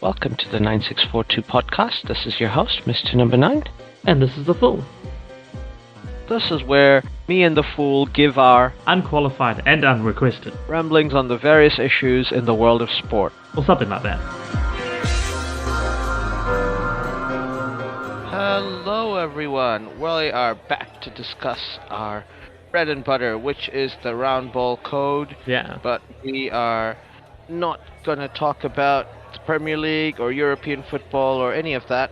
Welcome to the 9642 podcast. This is your host, Mr. NumberNine. And this is the Fool. This is where me and the Fool give our Unqualified and unrequested ramblings on the various issues in the world of sport. or something like that. Hello everyone. We are back to discuss our bread and butter, which is the round ball code. Yeah. But we are not going to talk about the Premier League or European football or any of that.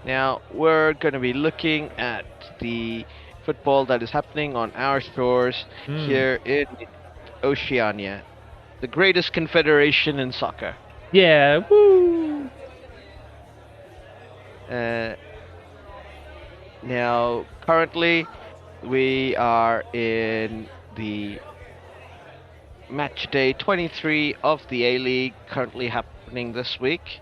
Now, we're going to be looking at the football that is happening on our shores here in Oceania, the greatest confederation in soccer. Yeah, woo! Now, currently, we are in the match day 23 of the A-League, currently happening this week.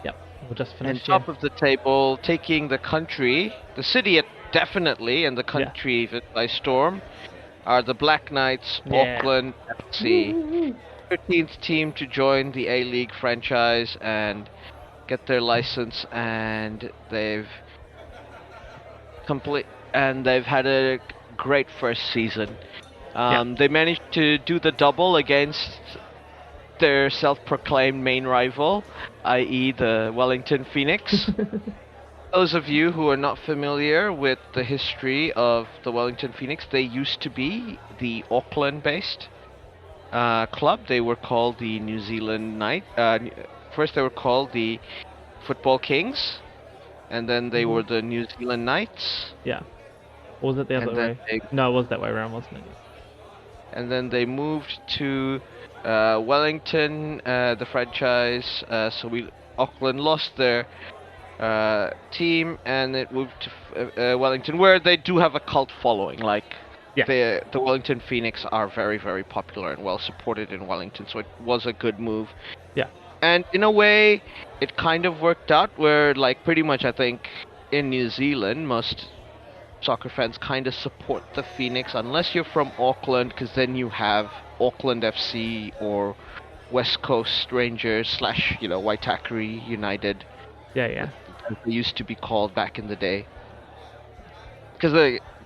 Yep, we'll just And finish top of the table, taking the country, the city definitely, and the country by storm, are the Black Knights, Auckland FC. 13th team to join the A-League franchise and get their license, and they've had a great first season. They managed to do the double against their self-proclaimed main rival, i.e. the Wellington Phoenix. Those of you who are not familiar with the history of the Wellington Phoenix, they used to be the Auckland-based club. They were called the New Zealand Knights. First they were called the Football Kings, and then they were the New Zealand Knights. Yeah. Or was it the other way? No, it was that way around, wasn't it? And then they moved to Wellington, the franchise. Auckland lost their team, and it moved to Wellington, where they do have a cult following. The Wellington Phoenix are very, very popular and well supported in Wellington, so it was a good move. Yeah. And in a way, it kind of worked out where, pretty much, I think, in New Zealand, most soccer fans kind of support the Phoenix, unless you're from Auckland, because then you have Auckland FC or West Coast Rangers / Waitakere United. Yeah. As they used to be called back in the day. Because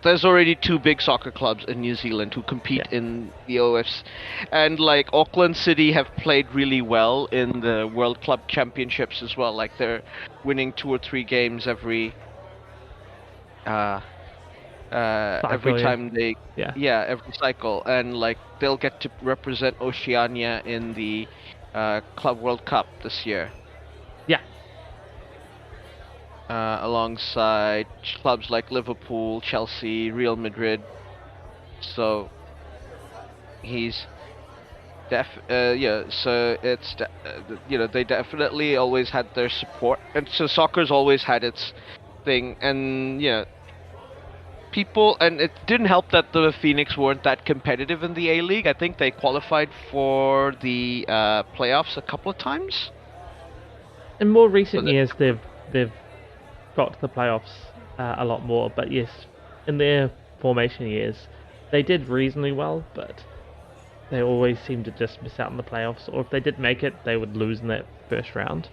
there's already two big soccer clubs in New Zealand who compete in the OFs. And Auckland City have played really well in the World Club Championships as well. They're winning 2 or 3 games every time they every cycle, and they'll get to represent Oceania in the Club World Cup this year. Alongside clubs like Liverpool, Chelsea, Real Madrid. So he's so it's they definitely always had their support, and so soccer's always had its thing, and people, and it didn't help that the Phoenix weren't that competitive in the A-League. I think they qualified for the playoffs a couple of times. In more recent years, they've got to the playoffs a lot more, but yes, in their formation years, they did reasonably well, but they always seemed to just miss out on the playoffs, or if they did make it, they would lose in that first round.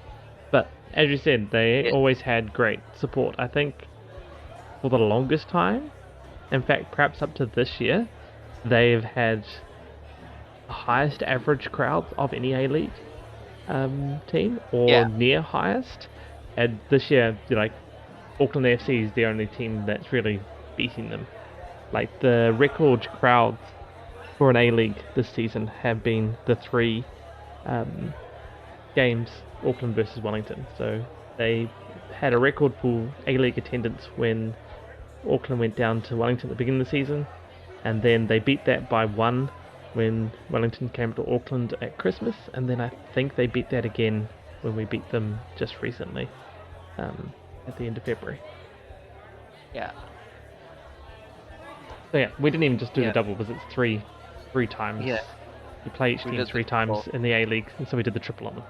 But as you said, they always had great support. I think for the longest time, in fact, perhaps up to this year, they've had the highest average crowds of any A-League team, or near highest. And this year, Auckland FC is the only team that's really beating them. The record crowds for an A-League this season have been the 3 games, Auckland versus Wellington. So they had a record for A-League attendance when Auckland went down to Wellington at the beginning of the season, and then they beat that by 1 when Wellington came to Auckland at Christmas, and then I think they beat that again when we beat them just recently. At the end of February. Yeah. So we didn't even just do the double, because it's three times. Yeah. You play each team 3 times in the A-League, and so we did the triple on them.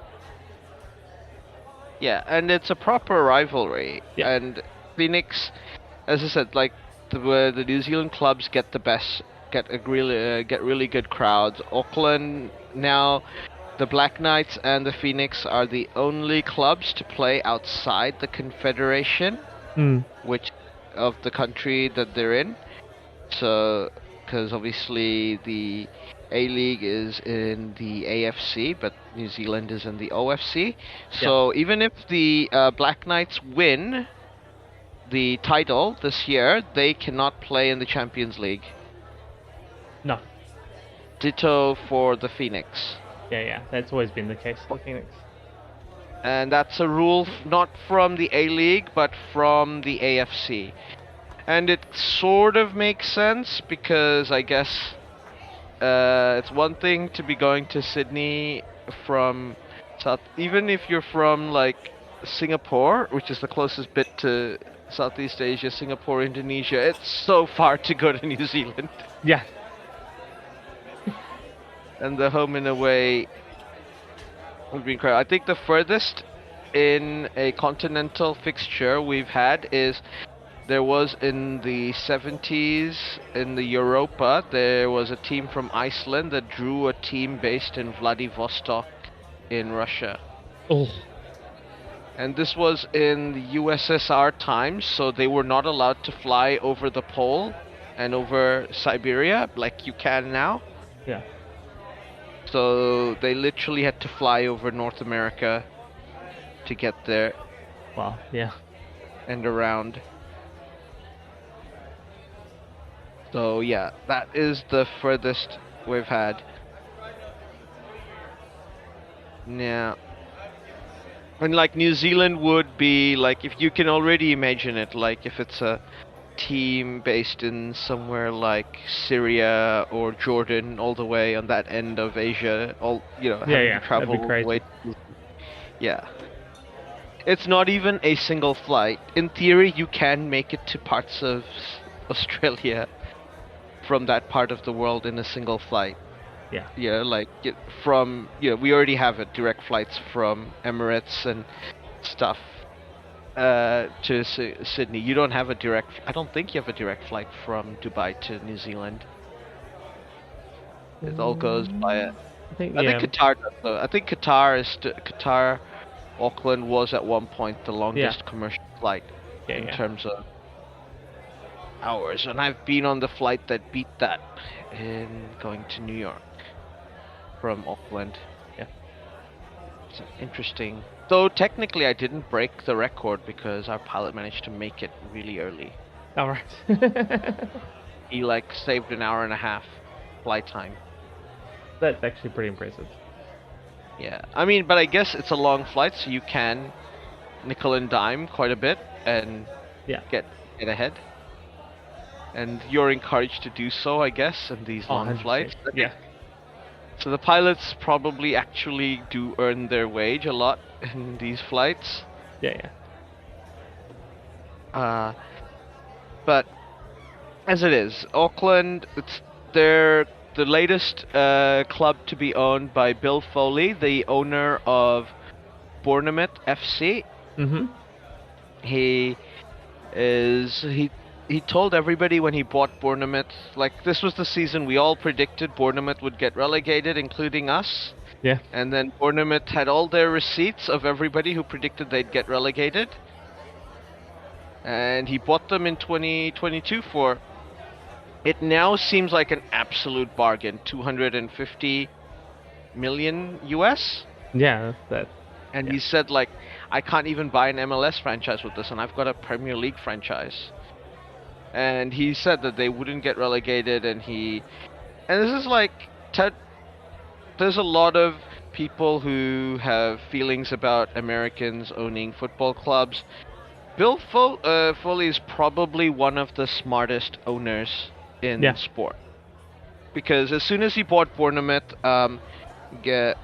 Yeah, and it's a proper rivalry. Yeah. And Phoenix, as I said, the New Zealand clubs get really good crowds. Auckland now, the Black Knights and the Phoenix are the only clubs to play outside the Confederation, which of the country that they're in. So, because obviously the A-League is in the AFC, but New Zealand is in the OFC. So even if the Black Knights win the title this year, they cannot play in the Champions League. No. Ditto for the Phoenix. Yeah, that's always been the case for Phoenix. And that's a rule not from the A-League, but from the AFC. And it sort of makes sense because I guess it's one thing to be going to Sydney from South, even if you're from like Singapore, which is the closest bit to Southeast Asia, Singapore, Indonesia. It's so far to go to New Zealand. Yeah. And the home and away would be incredible. I think the furthest in a continental fixture we've had is there was in the 70s in the Europa, there was a team from Iceland that drew a team based in Vladivostok in Russia. Oh. And this was in the USSR times, so they were not allowed to fly over the pole and over Siberia like you can now. Yeah. So they literally had to fly over North America to get there. Wow, yeah. And around. So yeah, that is the furthest we've had. Yeah. And like New Zealand would be like, if you can already imagine it, like if it's a team based in somewhere like Syria or Jordan, all the way on that end of Asia, all having to travel all the way. Yeah. It's not even a single flight. In theory, you can make it to parts of Australia from that part of the world in a single flight. Yeah. Yeah, like from we already have it, direct flights from Emirates and stuff to Sydney. You don't have a direct. I don't think you have a direct flight from Dubai to New Zealand. It all goes via. I think Qatar does though. I think Qatar, Auckland was at one point the longest commercial flight in terms of hours, and I've been on the flight that beat that in going to New York from Auckland. Yeah, it's interesting. Though technically I didn't break the record because our pilot managed to make it really early. All right. He saved an hour and a half flight time. That's actually pretty impressive. Yeah, I mean, but I guess it's a long flight, so you can nickel and dime quite a bit and get ahead. And you're encouraged to do so, I guess, in these long flights. Yeah. So the pilots probably actually do earn their wage a lot in these flights. Yeah. But as it is, Auckland, they're the latest club to be owned by Bill Foley, the owner of Bournemouth FC. Mm-hmm. He told everybody when he bought Bournemouth, this was the season we all predicted Bournemouth would get relegated, including us. Yeah. And then Bournemouth had all their receipts of everybody who predicted they'd get relegated. And he bought them in 2022 for, it now seems like an absolute bargain, 250 million US. Yeah, that. And he said, I can't even buy an MLS franchise with this, and I've got a Premier League franchise. And he said that they wouldn't get relegated, and this is there's a lot of people who have feelings about Americans owning football clubs. Bill Foley is probably one of the smartest owners in sport. Because as soon as he bought Bournemouth, the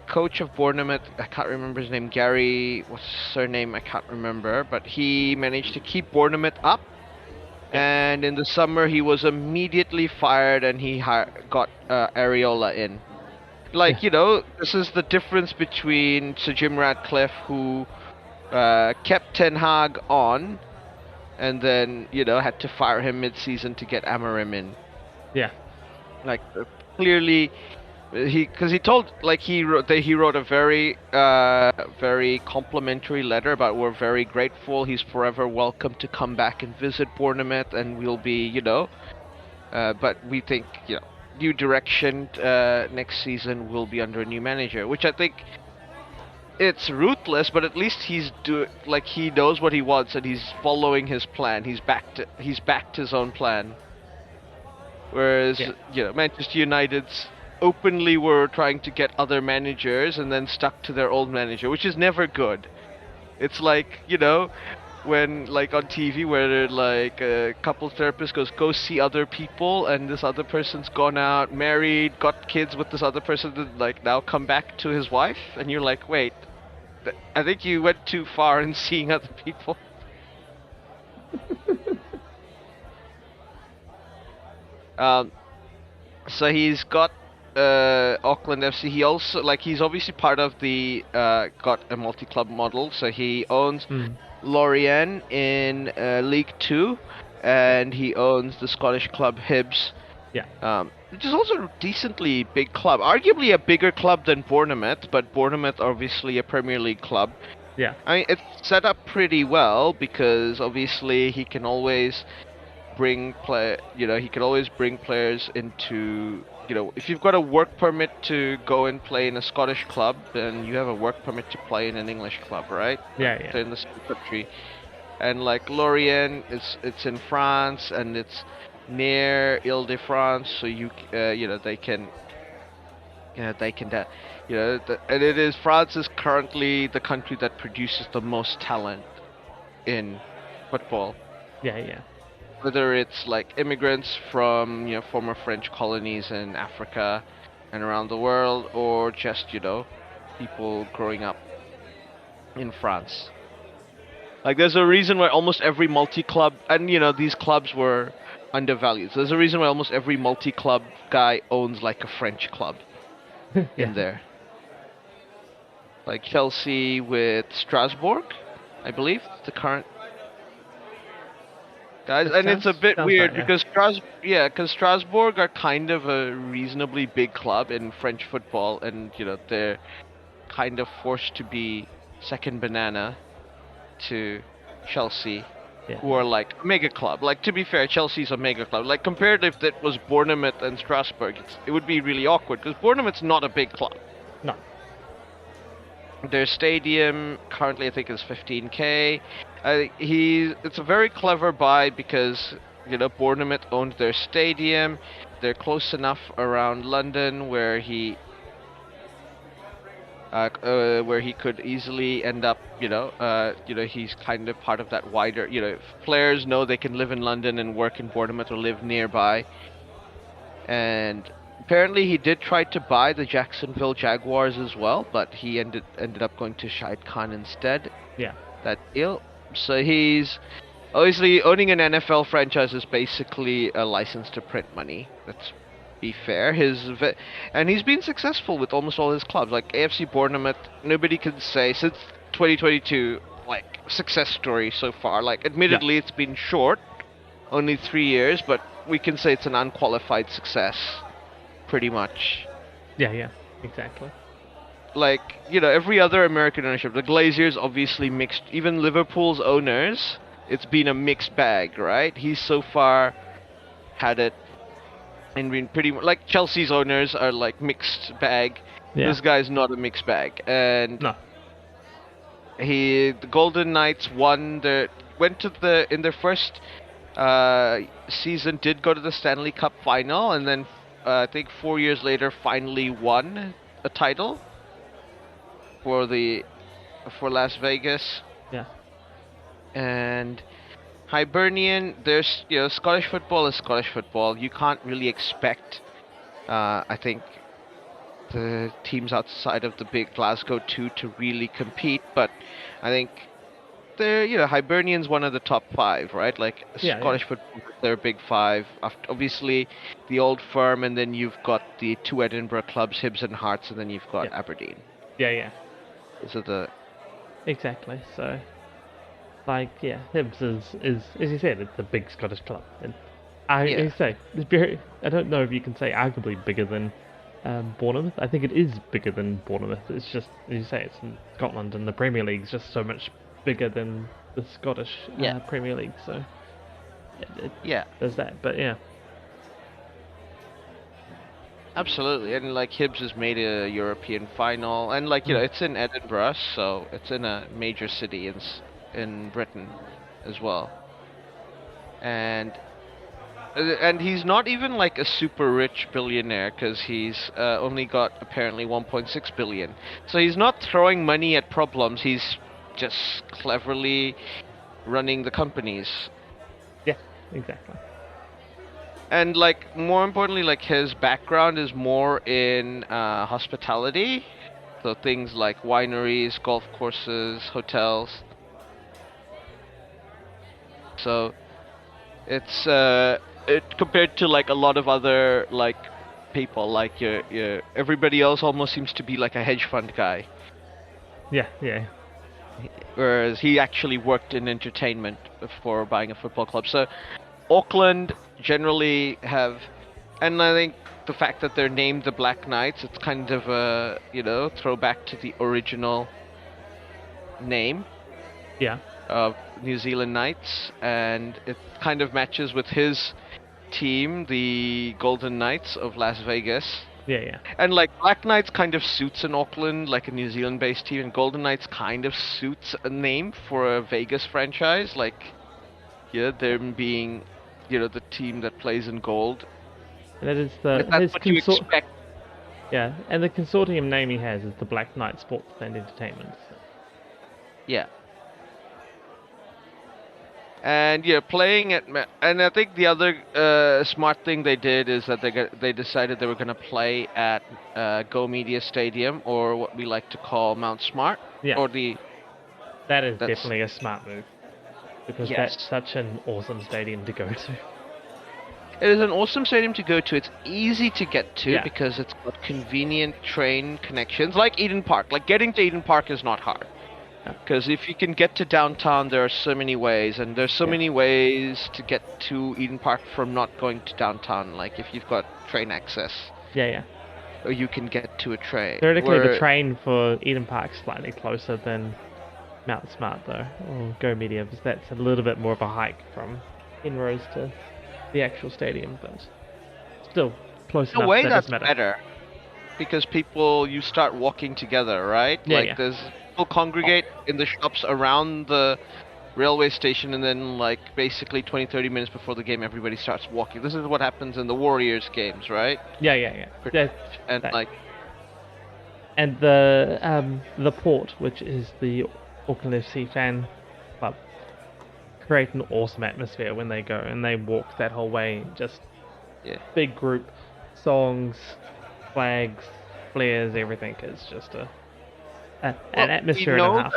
coach of Bournemouth, I can't remember his name, Gary, what's his surname, I can't remember, but he managed to keep Bournemouth up. And in the summer, he was immediately fired, and he got Areola in. This is the difference between Sir Jim Ratcliffe, who kept Ten Hag on, and then, had to fire him mid-season to get Amorim in. Yeah. Clearly, Because he told, like, he wrote a very complimentary letter about we're very grateful. He's forever welcome to come back and visit Bournemouth, and we'll be, but we think, new direction next season will be under a new manager, which I think it's ruthless, but at least he knows what he wants and he's following his plan. He's backed his own plan. Whereas, Manchester United's openly were trying to get other managers and then stuck to their old manager, which is never good. It's like, when, like, on TV where, like, a couple therapist goes, go see other people, and this other person's gone out, married, got kids with this other person, that, like, now come back to his wife, and you're like, wait, I think you went too far in seeing other people. So he's got Auckland FC. He also, like, he's obviously part of the got a multi-club model. So he owns Lorient in League Two, and he owns the Scottish club Hibs. Yeah. Which is also a decently big club. Arguably a bigger club than Bournemouth, but Bournemouth obviously a Premier League club. Yeah. I mean, it's set up pretty well because obviously he can always bring players into, if you've got a work permit to go and play in a Scottish club, then you have a work permit to play in an English club, right? Yeah, yeah. They're in the same country. And like Lorient, it's in France and it's near Ile-de-France, so they can, and it is, France is currently the country that produces the most talent in football. Yeah, yeah. Whether it's like immigrants from, former French colonies in Africa and around the world, or just, people growing up in France. Like, there's a reason why almost every multi-club, and these clubs were undervalued. So there's a reason why almost every multi-club guy owns like a French club in there. Like Chelsea with Strasbourg, I believe, the current guys. And it's a bit weird because Strasbourg are kind of a reasonably big club in French football, and they're kind of forced to be second banana to Chelsea, who are like a mega club. Like, to be fair, Chelsea's a mega club. Like, compared if that was Bournemouth and Strasbourg, it would be really awkward because Bournemouth's not a big club. No. Their stadium currently, I think, is 15k. It's a very clever buy because Bournemouth owned their stadium. They're close enough around London where he could easily end up, he's kind of part of that wider, if players know they can live in London and work in Bournemouth or live nearby. And apparently he did try to buy the Jacksonville Jaguars as well, but he ended up going to Shahid Khan instead. Yeah. That deal. So he's obviously owning an NFL franchise is basically a license to print money. Let's be fair. And he's been successful with almost all his clubs. Like AFC Bournemouth, nobody can say since 2022, like, success story so far. Like, admittedly, it's been short, only 3 years, but we can say it's an unqualified success, pretty much. Yeah, exactly. Like, every other American ownership, the Glaziers obviously mixed, even Liverpool's owners, it's been a mixed bag, right? He's so far had it and been pretty, like, Chelsea's owners are like mixed bag. Yeah. This guy's not a mixed bag. And no. The Golden Knights in their first season did go to the Stanley Cup final, and then I think 4 years later finally won a title for Las Vegas. Yeah. And Hibernian, there's, Scottish football is Scottish football. You can't really expect, I think, the teams outside of the big Glasgow 2 to really compete, but I think Hibernian's one of the top 5, right? Like, Scottish football, they're big 5. Obviously, the Old Firm, and then you've got the 2 Edinburgh clubs, Hibs and Hearts, and then you've got Aberdeen. Yeah. Those are the... Exactly, so... Like, Hibs is, as you said, it's a big Scottish club. And I don't know if you can say arguably bigger than Bournemouth. I think it is bigger than Bournemouth. It's just, as you say, it's in Scotland, and the Premier League's just so much bigger than the Scottish Premier League. So there's that. But yeah. Absolutely, and like Hibs has made a European final, and like it's in Edinburgh, so it's in a major city in Britain as well. And he's not even like a super rich billionaire, because he's only got apparently 1.6 billion. So he's not throwing money at problems. He's just cleverly running the companies. Yeah, exactly. And like more importantly, like his background is more in hospitality, so things like wineries, golf courses, hotels. So it's compared to like a lot of other like people, like your everybody else almost seems to be like a hedge fund guy. Yeah. Whereas he actually worked in entertainment before buying a football club. So Auckland generally have, and I think the fact that they're named the Black Knights, it's kind of a throwback to the original name. Yeah. Of New Zealand Knights, and it kind of matches with his team, the Golden Knights of Las Vegas. Yeah. And like Black Knights kind of suits in Auckland, like a New Zealand-based team, and Golden Knights kind of suits a name for a Vegas franchise, like them being, the team that plays in gold. And that is that's what you expect. Yeah, and the consortium name he has is the Black Knight Sports and Entertainment. So. Yeah. And playing at, and I think the other smart thing they did is that they decided they were going to play at Go Media Stadium, or what we like to call Mount Smart. Yeah. Or that is definitely a smart move, because yes. That's such an awesome stadium to go to. It is an awesome stadium to go to. It's easy to get to because it's got convenient train connections, like Eden Park. Like getting to Eden Park is not hard. Because if you can get to downtown, there are so many ways, and there's so many ways to get to Eden Park from not going to downtown. Like if you've got train access. Yeah. Or you can get to a train. Theoretically, the train for Eden Park's slightly closer than Mount Smart, though, or Go Media, because that's a little bit more of a hike from Penrose to the actual stadium, but still close enough. In a way, that's better, because you start walking together, right? There's people congregate in the shops around the railway station, and then like basically 20-30 minutes before the game, everybody starts walking. This is what happens in the Warriors games, right? Yeah. And that. And the Port, which is the Auckland FC fan club, create an awesome atmosphere when they go and they walk that whole way. Just big group, songs, flags, flares, everything is just an atmosphere and a half.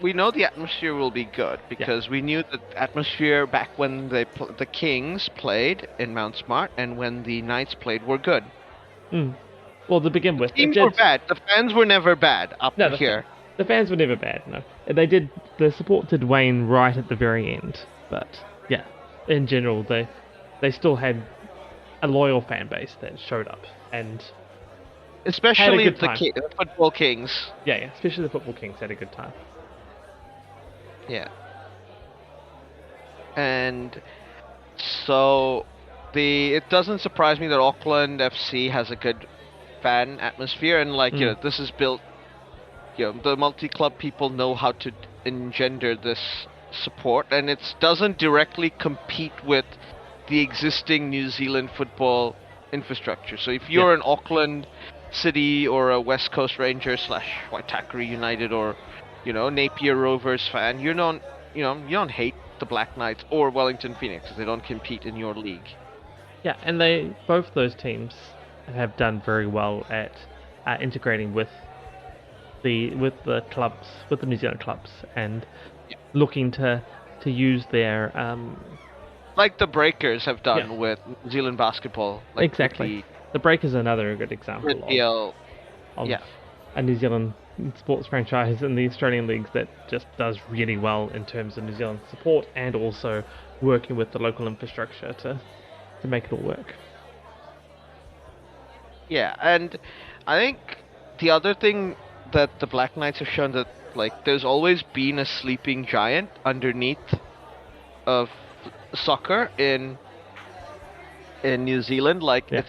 We know the atmosphere will be good, because we knew the atmosphere back when the Kings played in Mount Smart and when the Knights played were good. Well, to begin with, the teams were bad. The fans were never bad here. The fans were never bad. No, the support did wane right at the very end, but in general, they still had a loyal fan base that showed up, and especially the football Kings. Yeah, especially the football Kings had a good time. Yeah. And so it doesn't surprise me that Auckland FC has a good fan atmosphere, and this is built, the multi-club people know how to engender this support, and it doesn't directly compete with the existing New Zealand football infrastructure. So if you're an Auckland City or a West Coast Rangers / Waitakere United or Napier Rovers fan, you don't hate the Black Knights or Wellington Phoenix. They don't compete in your league. Yeah, and both those teams have done very well at integrating with the clubs, with the New Zealand clubs, and looking to use their like the Breakers have done with New Zealand basketball. Exactly. The Breakers are another good example of a New Zealand sports franchise in the Australian leagues that just does really well in terms of New Zealand support, and also working with the local infrastructure to make it all work. Yeah, and I think the other thing that the Black Knights have shown that like there's always been a sleeping giant underneath of soccer in New Zealand. Like Yeah,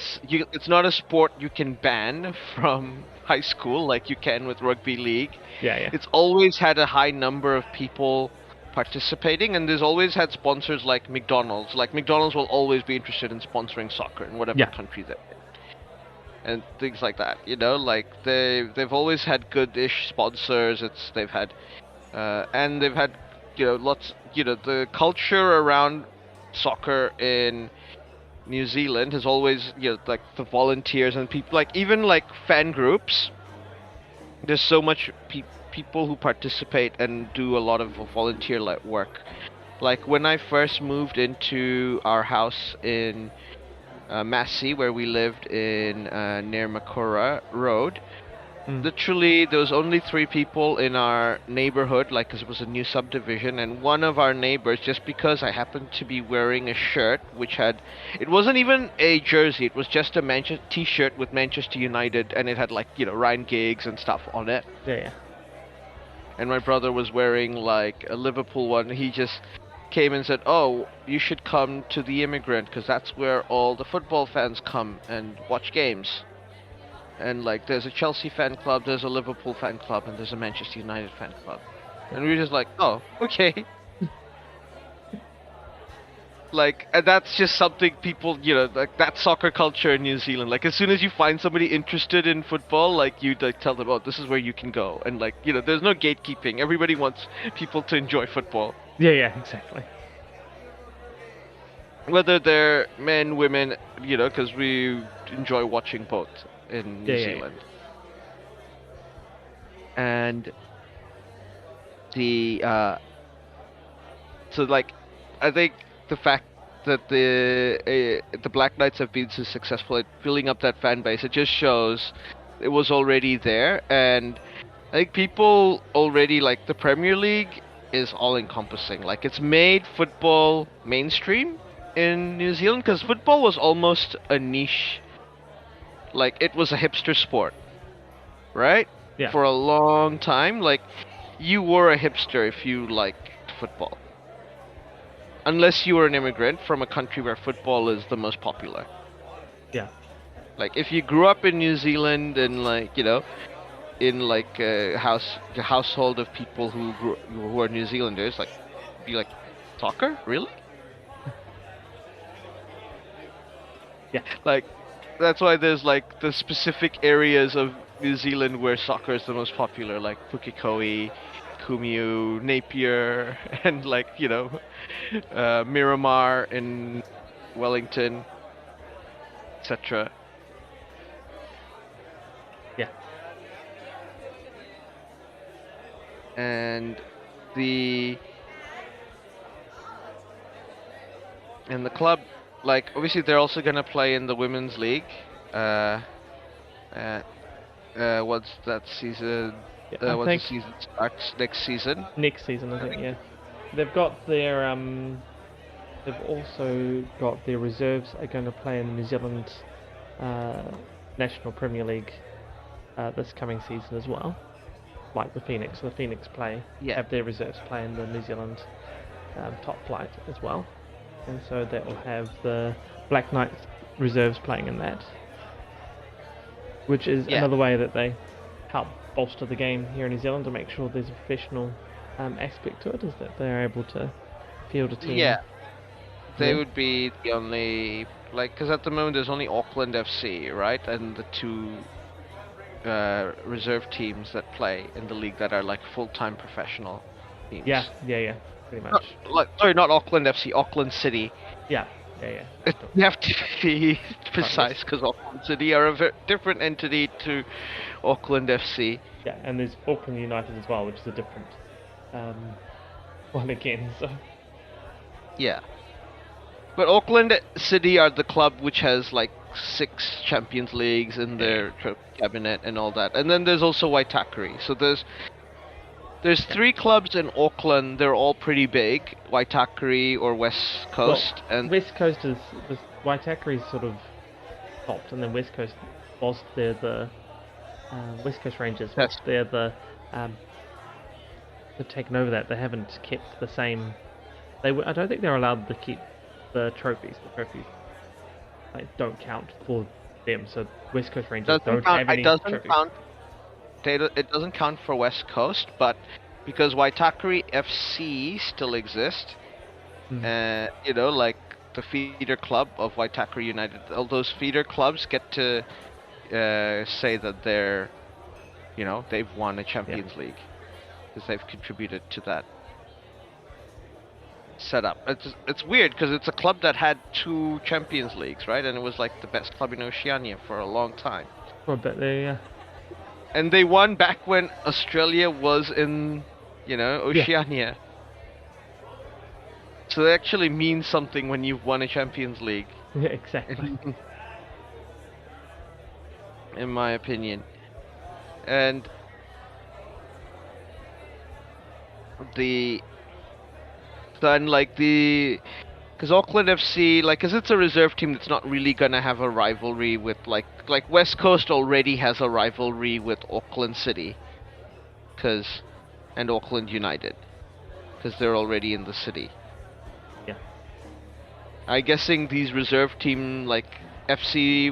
it's not a sport you can ban from high school like you can with rugby league. yeah, yeah, It's always had a high number of people participating, and there's always had sponsors like McDonald's. Like McDonald's will always be interested in sponsoring soccer in whatever yeah, country they're in, and things like that. You know, like they've always had good-ish sponsors. And they've had lots. The culture around soccer in New Zealand has always like the volunteers and people like even like fan groups. There's so much people who participate and do a lot of volunteer like work. Like when I first moved into our house in Massey, where we lived in near Makura Road, mm. literally there was only 3 people in our neighborhood, like 'cause it was a new subdivision, and one of our neighbors, just because I happened to be wearing a shirt which had, it wasn't even a jersey, it was just a t-shirt with Manchester United, and it had like Ryan Giggs and stuff on it. Yeah, yeah, And my brother was wearing like a Liverpool one. He just came and said, "Oh, you should come to the Immigrant because that's where all the football fans come and watch games." And like there's a Chelsea fan club, there's a Liverpool fan club, and there's a Manchester United fan club. And we were just like, oh, okay. Like, and that's just something people, like that soccer culture in New Zealand. Like as soon as you find somebody interested in football, like you like tell them, oh, this is where you can go. And like, there's no gatekeeping. Everybody wants people to enjoy football. yeah, yeah, exactly. Whether they're men, women, because we enjoy watching both in New Yeah, yeah, Zealand. And the so like I think the fact that the Black Knights have been so successful at building up that fan base, it just shows it was already there. And I think people already like the Premier League is all encompassing. Like it's made football mainstream in New Zealand because football was almost a niche, like it was a hipster sport, right? yeah, For a long time, like you were a hipster if you liked football. Unless you were an immigrant from a country where football is the most popular. yeah, Like if you grew up in New Zealand and like, in like a household of people who are New Zealanders, like be like, soccer? Really? yeah, Like that's why there's like the specific areas of New Zealand where soccer is the most popular, like Pukekohe, Kumiu, Napier, and like Miramar in Wellington, etc. yeah, And the club, like obviously they're also gonna play in the women's league. Uh, uh, Once that season, yeah. I once think the season starts next season. next season, I I think, think. yeah. They've got their they've also got their reserves are going to play in the New Zealand uh, National Premier League this coming season as well. Like the Phoenix, Yeah. have their reserves play in the New Zealand top flight as well, and so that will have the Black Knights reserves playing in that, which is Yeah. another way that they help bolster the game here in New Zealand to make sure there's a professional aspect to it, is that they're able to field a team. Yeah. They Yeah. would be the only, like, because at the moment there's only Auckland FC, right, and the 2 reserve teams that play in the league that are like full-time professional teams. Yeah, yeah, yeah, pretty much. Sorry, not Auckland FC, Auckland City. Yeah, yeah, yeah. You have to be precise because Auckland City are a different entity to Auckland FC. Yeah, and there's Auckland United as well, which is a different one again. So Yeah. But Auckland City are the club which has like 6 Champions Leagues in their cabinet and all that. And then there's also Waitakere. So there's 3 clubs in Auckland. They're all pretty big. Waitakere or West Coast, well, and West Coast is Waitakere is sort of topped, and then West Coast whilst they're the West Coast Rangers, That's whilst they're they've taken over that, they haven't kept the same. I don't think they're allowed to keep the trophies. The trophies don't count for them. So West Coast Rangers doesn't don't count. have It any doesn't trophies. count. It doesn't count for West Coast, but because Waitakere FC still exists, like the feeder club of Waitakere United, all those feeder clubs get to say that they've won a Champions League because they've contributed to that setup. It's weird because it's a club that had 2 Champions Leagues, right? And it was like the best club in Oceania for a long time. For a bit there, yeah. And they won back when Australia was in, Oceania. So it actually means something when you've won a Champions League. Yeah, exactly. In my opinion. And because Auckland FC, because it's a reserve team that's not really gonna have a rivalry with like West Coast already has a rivalry with Auckland City, and Auckland United, because they're already in the city. Yeah. I'm guessing these reserve team FC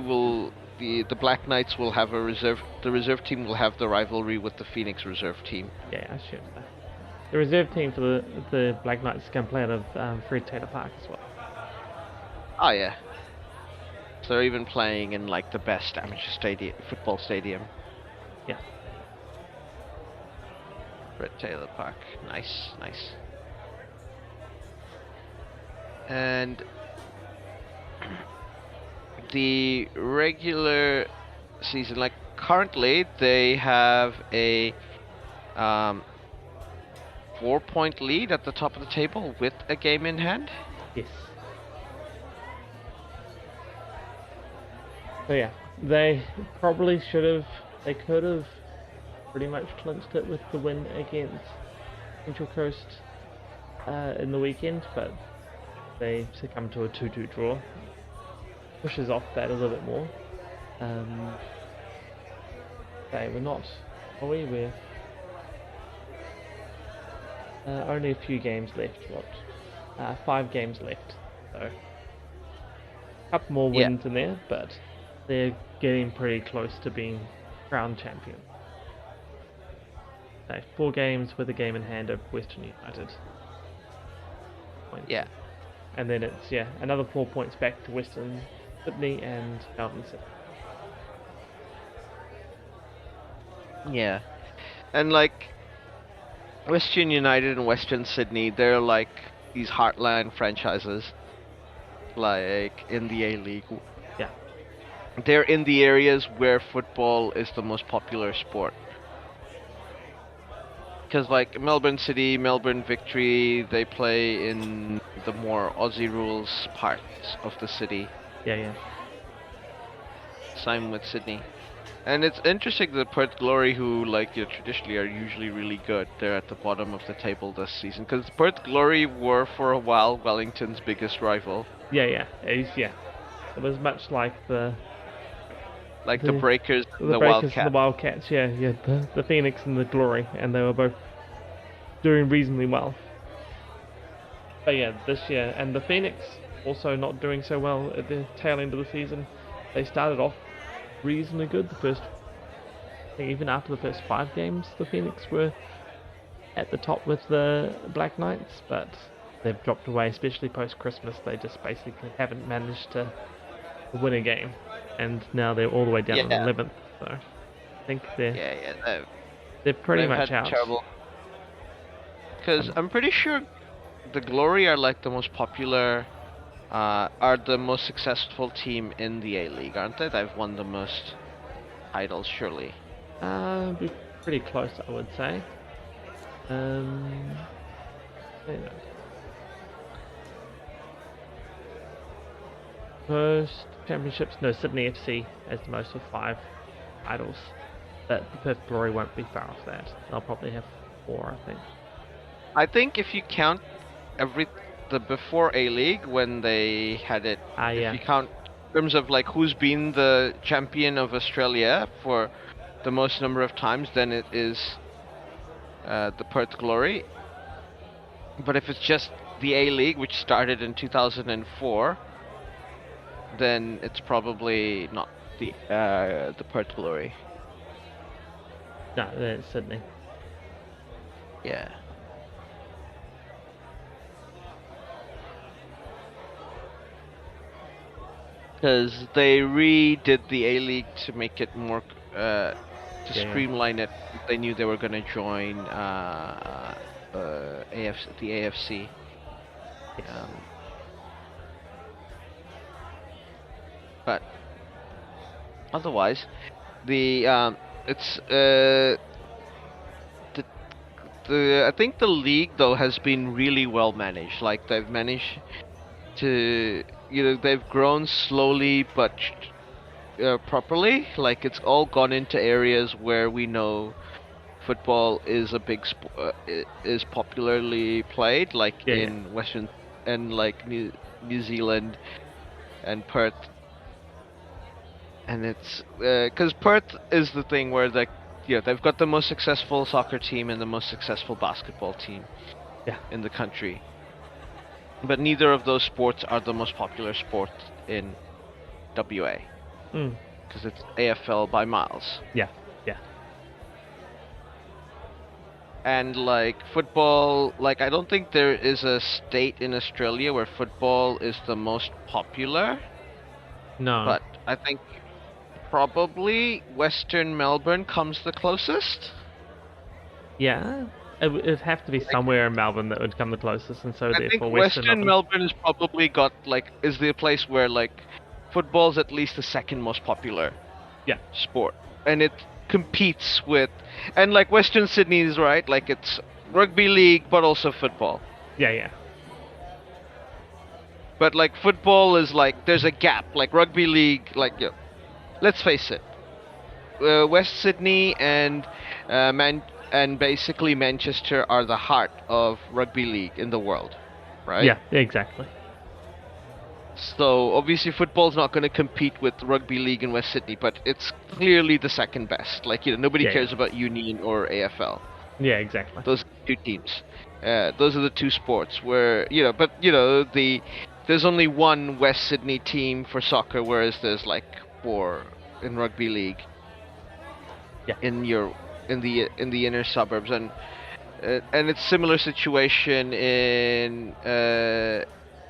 the Black Knights will have the reserve team will have the rivalry with the Phoenix reserve team. Yeah, I should. The reserve team for the Black Knights can play out of Fred Taylor Park as well. Oh yeah. So they're even playing in the best amateur football stadium. Yeah. Fred Taylor Park. Nice. And the regular season, currently they have a 4-point lead at the top of the table with a game in hand. Yes. So yeah, they probably they could have pretty much clinched it with the win against Central Coast in the weekend, but they succumbed to a 2-2 draw. Pushes off that a little bit more. We're not. We're only a few games left. 5 games left. So a couple more wins in there, but they're getting pretty close to being crowned champion. 4 games with a game in hand of Western United. Yeah. And then it's another 4 points back to Western Sydney and Melbourne City. Yeah. And Western United and Western Sydney, they're these heartland franchises in the A-League. Yeah. They're in the areas where football is the most popular sport. Because Melbourne City, Melbourne Victory, they play in the more Aussie rules parts of the city. Yeah. Same with Sydney. And it's interesting that Perth Glory, who traditionally are usually really good, they're at the bottom of the table this season. Because Perth Glory were for a while Wellington's biggest rival. Yeah. It was much like the Breakers and the Breakers Wildcats. And the Wildcats, the Phoenix and the Glory, and they were both doing reasonably well. But this year, and the Phoenix also not doing so well at the tail end of the season. They started off reasonably good. Even after the first 5 games, the Phoenix were at the top with the Black Knights, but they've dropped away, especially post-Christmas. They just basically haven't managed to win a game, and now they're all the way down to 11th. So I think they're pretty much out. Because I'm pretty sure the Glory are the most popular, are the most successful team in the A-League, aren't they? They've won the most titles, surely. Be pretty close, I would say. First championships, no, Sydney FC has the most with 5 titles, but the Perth Glory won't be far off that. They'll probably have 4, I think. I think if you count the before A-League when they had it, if you count terms of like who's been the champion of Australia for the most number of times, then it is the Perth Glory. But if it's just the A-League, which started in 2004, then it's probably not the Perth Glory. No, it's Sydney. Yeah. Because they redid the A-League to make it more, to streamline it. They knew they were going to join the AFC. Yes. But otherwise, I think the league though has been really well managed. Like they've managed to, they've grown slowly but properly. Like it's all gone into areas where we know football is a big is popularly played, like in Western and like New Zealand and Perth. And it's because Perth is the thing where they've got the most successful soccer team and the most successful basketball team in the country. But neither of those sports are the most popular sport in WA. Because it's AFL by miles. Yeah. And like football, like I don't think there is a state in Australia where football is the most popular. No. But I think probably Western Melbourne comes the closest. Yeah, it would have to be somewhere in Melbourne that would come the closest, and so I think Western Melbourne has probably got is the place where football's at least the second most popular sport, and it competes with, and Western Sydney is right, it's rugby league but also football. Yeah. But football is there's a gap. Rugby league, let's face it, West Sydney and basically Manchester are the heart of rugby league in the world, right? Yeah, exactly. So obviously football's not going to compete with rugby league in West Sydney, but it's clearly the second best. Nobody cares about Union or AFL. Yeah, exactly. Those two teams. Those are the two sports where there's only one West Sydney team for soccer, whereas there's 4 in rugby league. Yeah. In the inner suburbs, and it's similar situation in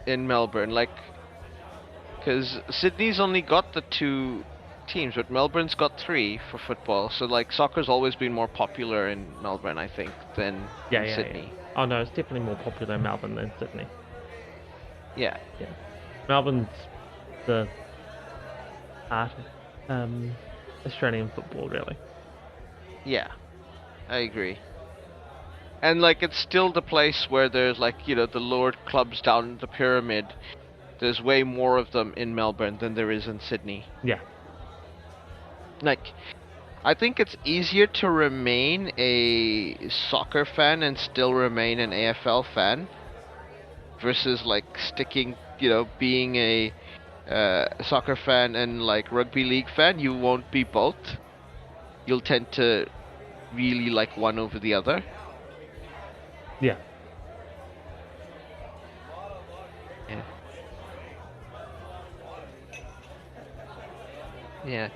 Melbourne, because Sydney's only got the 2 teams, but Melbourne's got 3 for football. So soccer's always been more popular in Melbourne, I think, than in Sydney. Yeah. Oh no, it's definitely more popular in Melbourne than Sydney. Yeah. Melbourne's the heart of Australian football, really. Yeah, I agree. And it's still the place where there's the lower clubs down the pyramid. There's way more of them in Melbourne than there is in Sydney. Yeah. I think it's easier to remain a soccer fan and still remain an AFL fan versus sticking, being a soccer fan and rugby league fan. You won't be both. You'll tend to really one over the other. Yeah. Yeah.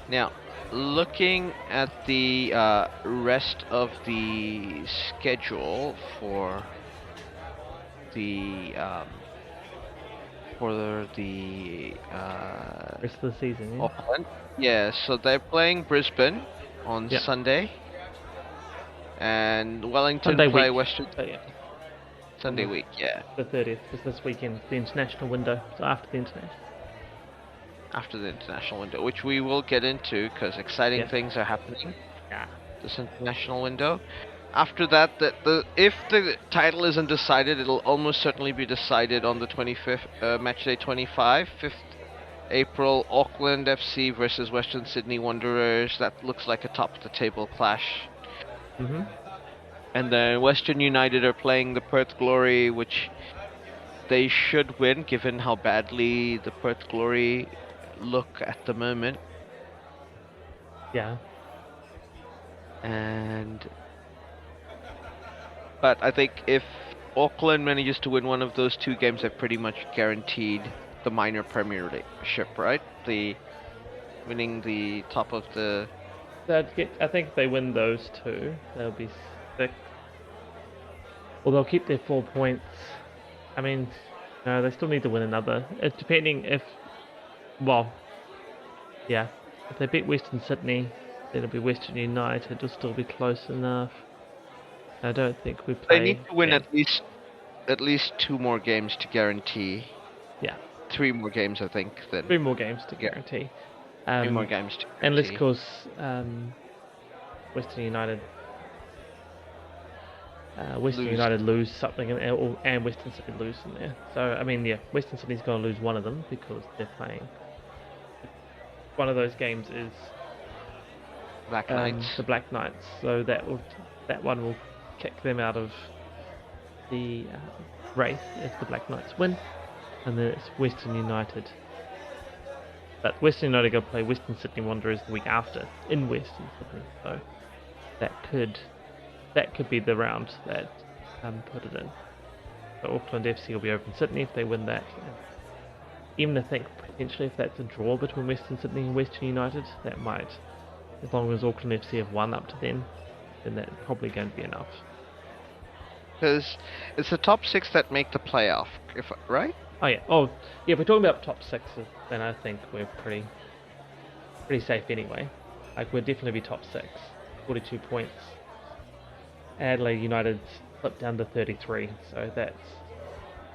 Now, looking at the rest of the schedule for the rest of the season. Auckland. Yeah, so they're playing Brisbane on Sunday, and Wellington play Western. Sunday week, yeah. The 30th is this weekend, the international window. So after the international window, which we will get into because exciting things are happening. Yeah. This international window. After that, if the title isn't decided, it'll almost certainly be decided on the 25th, match day 25, 5th April, Auckland FC versus Western Sydney Wanderers. That looks like a top-of-the-table clash. Mm-hmm. And then Western United are playing the Perth Glory, which they should win, given how badly the Perth Glory look at the moment. Yeah. But I think if Auckland manages to win one of those two games, they're pretty much guaranteed the minor premiership, right? Winning the top of the... I think if they win those two, they'll be 6th. Well, they'll keep their 4 points. I mean, no, they still need to win another. Depending if... Well, yeah. If they beat Western Sydney, then it'll be Western United. It'll still be close enough. I don't think we play... They need to win at least 2 more games to guarantee. Yeah. 3 more games, I think. Then 3 more games to guarantee. 3 more games to guarantee. Unless, of course, Western United lose something and Western Sydney lose in there. So, I mean, yeah, Western Sydney's going to lose one of them because they're playing. One of those games is Black Knights. The Black Knights. So that one will kick them out of the race if the Black Knights win. And then it's Western United. But Western United go play Western Sydney Wanderers the week after in Western Sydney. So that could be the round that put it in. So Auckland FC will be over in Sydney if they win that. Even I think potentially if that's a draw between Western Sydney and Western United, that might, as long as Auckland FC have won up to then that's probably going to be enough. Because it's the top 6 that make the playoff, right? Oh yeah. Oh yeah. If we're talking about top 6, then I think we're pretty safe anyway. Like we'll definitely be top 6, 42 points. Adelaide United slipped down to 33, so that's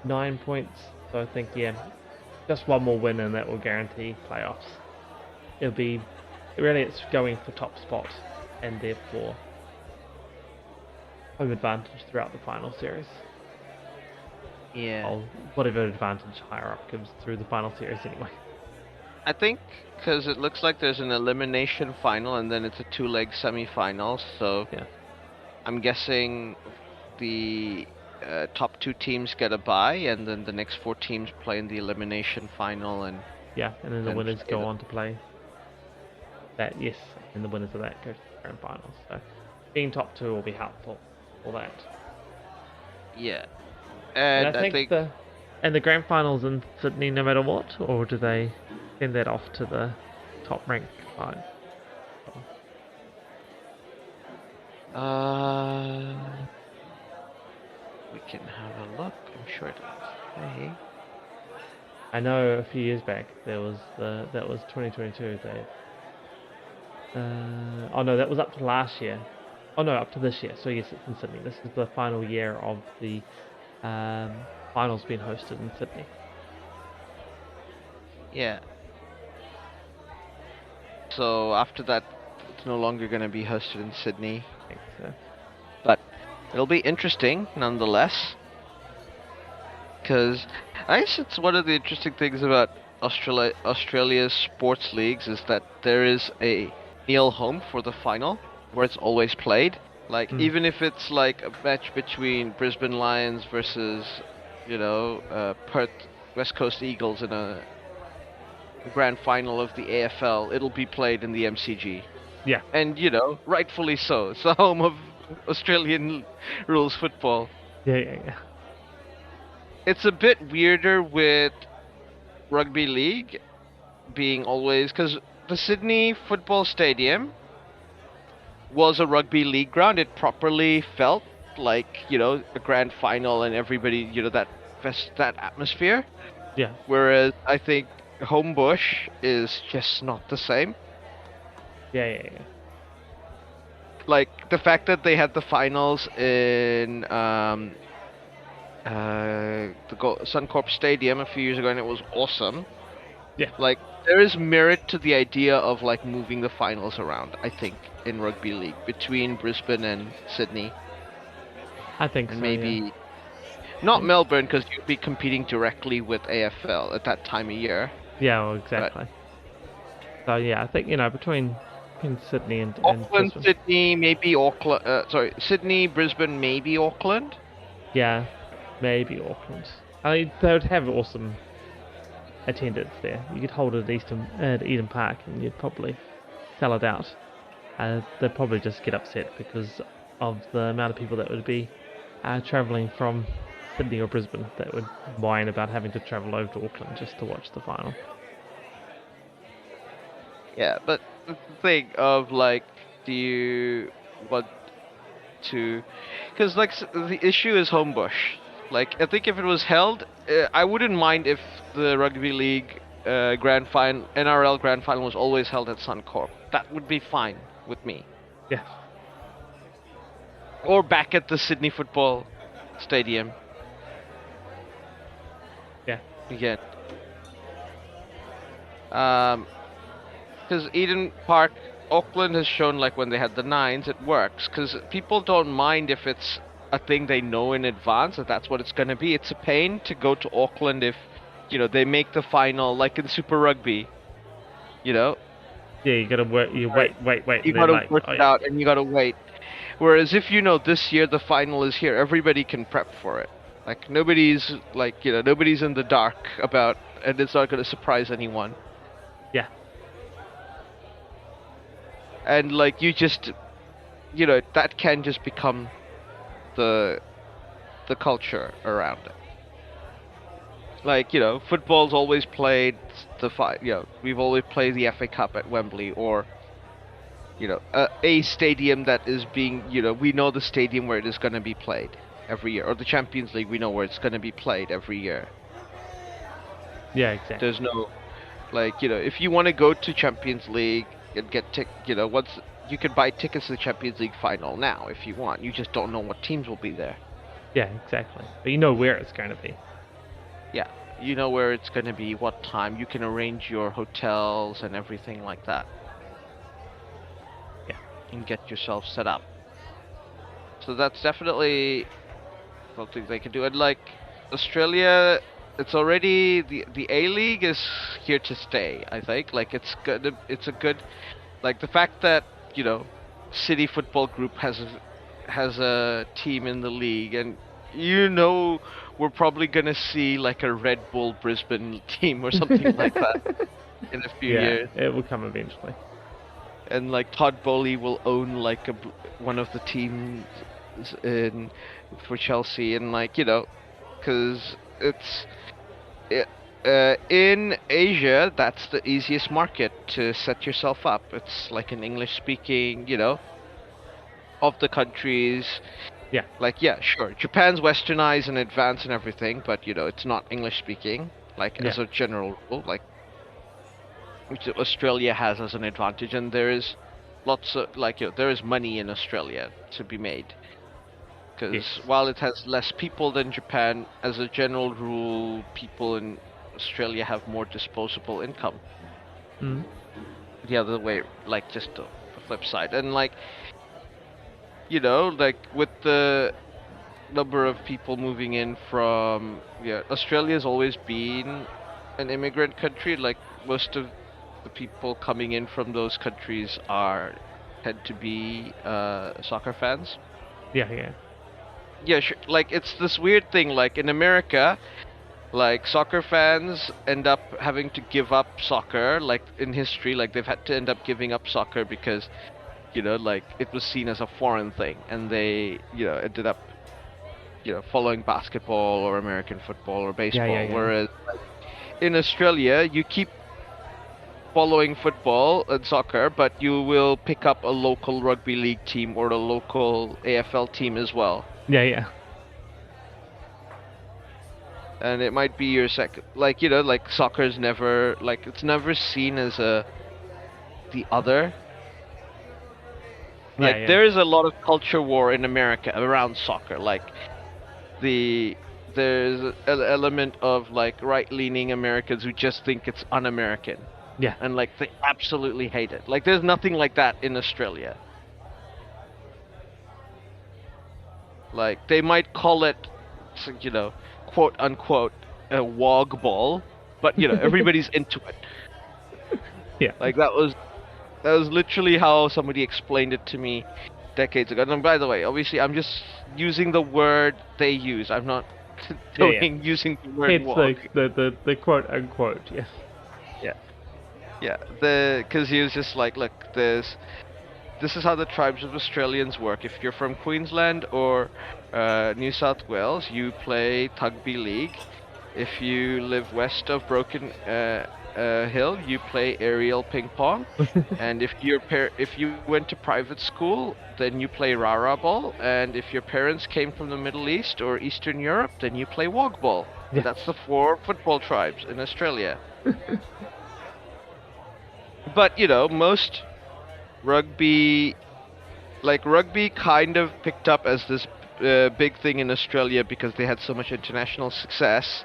9 points. So I think just one more win and that will guarantee playoffs. It's going for top spot and therefore home advantage throughout the final series. Yeah. Or whatever advantage higher up gives through the final series anyway. I think because it looks like there's an elimination final and then it's a 2-leg semi-final, so yeah. I'm guessing the top 2 teams get a bye and then the next 4 teams play in the elimination final and then the winners go on to play that, and the winners of that go to the grand finals. So being top 2 will be helpful for that. Yeah. And I think the grand finals in Sydney no matter what, or do they send that off to the top ranked side? We can have a look. I'm sure it does. Hey. I know a few years back that was 2022. That was up to last year. Oh no, up to this year. So yes, it's in Sydney. This is the final year of the finals being hosted in Sydney. Yeah. So after that, it's no longer going to be hosted in Sydney. I think so. But it'll be interesting nonetheless. Because I guess it's one of the interesting things about Australia's sports leagues is that there is a nil home for the final where it's always played. Like even if it's like a match between Brisbane Lions versus, Perth West Coast Eagles in a grand final of the AFL, it'll be played in the MCG. Yeah. And rightfully so. It's the home of Australian rules football. Yeah. It's a bit weirder with rugby league being always, because the Sydney Football Stadium was a rugby league ground. It properly felt like, a grand final and everybody, that atmosphere. Yeah. Whereas I think Homebush is just not the same. Yeah. Like the fact that they had the finals in Suncorp Stadium a few years ago and it was awesome. Yeah. Like there is merit to the idea of like moving the finals around, I think, in rugby league between Brisbane and Sydney. I think and so, maybe not Melbourne, because you'd be competing directly with AFL at that time of year. Yeah, well, exactly. So yeah, I think between Sydney and Auckland, Brisbane. Sydney, maybe Auckland. Sydney, Brisbane, maybe Auckland. Yeah, maybe Auckland. They would have awesome attendance there. You could hold it at Eden Park, and you'd probably sell it out. They'd probably just get upset because of the amount of people that would be travelling from Sydney or Brisbane that would whine about having to travel over to Auckland just to watch the final. Yeah, but the thing of like, do you want to? Because like the issue is Homebush. Like I think if it was held, I wouldn't mind if the rugby league grand final, NRL grand final was always held at Suncorp. That would be fine with me. Yeah. Or back at the Sydney Football Stadium. Yeah. Again. Because Eden Park, Auckland has shown like when they had the Nines, it works. Because people don't mind if it's a thing they know in advance that that's what it's going to be. It's a pain to go to Auckland if, they make the final like in Super Rugby. Yeah, you gotta work. You wait. You gotta work it out, and you gotta wait. Whereas if this year the final is here, everybody can prep for it. Like nobody's nobody's in the dark about, and it's not gonna surprise anyone. Yeah. And like you just, that can just become the culture around it. Like football's always played we've always played the FA Cup at Wembley, or a stadium that is being we know the stadium where it is going to be played every year, or the Champions League, we know where it's going to be played every year. Yeah, exactly. There's no if you want to go to Champions League and get you could buy tickets to the Champions League final now if you want. You just don't know what teams will be there. Yeah, exactly. But you know where it's going to be. Yeah, you know where it's going to be, what time. You can arrange your hotels and everything like that. Yeah. And get yourself set up. So that's definitely something they can do. And like Australia, it's already the A-League is here to stay, I think. Like it's a good like the fact that, City Football Group has a team in the league, and we're probably gonna see like a Red Bull Brisbane team or something like that in a few years. It will come eventually. And like Todd Bowley will own like one of the teams for Chelsea, and like because in Asia, that's the easiest market to set yourself up. It's like an English-speaking, of the countries. Yeah. Like, yeah, sure. Japan's westernized and advanced and everything, but, it's not English-speaking, as a general rule, like, which Australia has as an advantage. And there is lots of, there is money in Australia to be made. Because while it has less people than Japan, as a general rule, people in Australia have more disposable income. Mm. The other way, just the flip side. And with the number of people moving in from, Australia's always been an immigrant country. Like most of the people coming in from those countries tend to be soccer fans. Yeah. Yeah, sure. Like it's this weird thing. Like in America, like soccer fans end up having to give up soccer. Like in history, like they've had to end up giving up soccer because, like it was seen as a foreign thing, and they, ended up, following basketball or American football or baseball. Yeah. Whereas in Australia, you keep following football and soccer, but you will pick up a local rugby league team or a local AFL team as well. Yeah. And it might be your second, like soccer's never, it's never seen as the other. Like there is a lot of culture war in America around soccer. Like there's an element of like right-leaning Americans who just think it's un-American. Yeah. And like they absolutely hate it. Like there's nothing like that in Australia. Like they might call it, quote unquote, a wog ball, but everybody's into it. Yeah. Like that was literally how somebody explained it to me decades ago. And by the way, obviously I'm just using the word they use. I'm not using the word It's walk. the quote unquote, yes. Yeah. Yeah, because he was just like, look, this is how the tribes of Australians work. If you're from Queensland or New South Wales, you play Rugby League. If you live west of Broken Hill, you play aerial ping pong. And if you went to private school, then you play rara ball. And if your parents came from the Middle East or Eastern Europe, then you play wog ball. Yeah. And that's the 4 football tribes in Australia. But most rugby kind of picked up as this big thing in Australia because they had so much international success.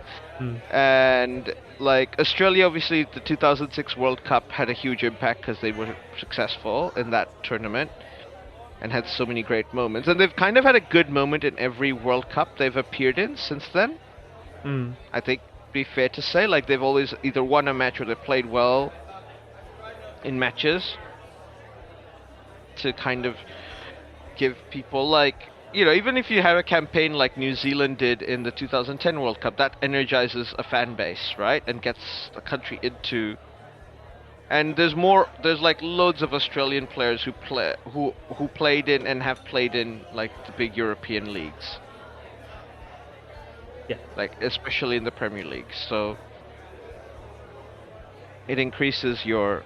And Australia, obviously the 2006 World Cup had a huge impact because they were successful in that tournament and had so many great moments, and they've kind of had a good moment in every World Cup they've appeared in since then. I think it'd be fair to say they've always either won a match or they've played well in matches to kind of give people even if you have a campaign like New Zealand did in the 2010 World Cup, that energizes a fan base, right? And gets the country into. And there's loads of Australian players who played in and have played in the big European leagues. Yeah. Especially in the Premier League. So it increases your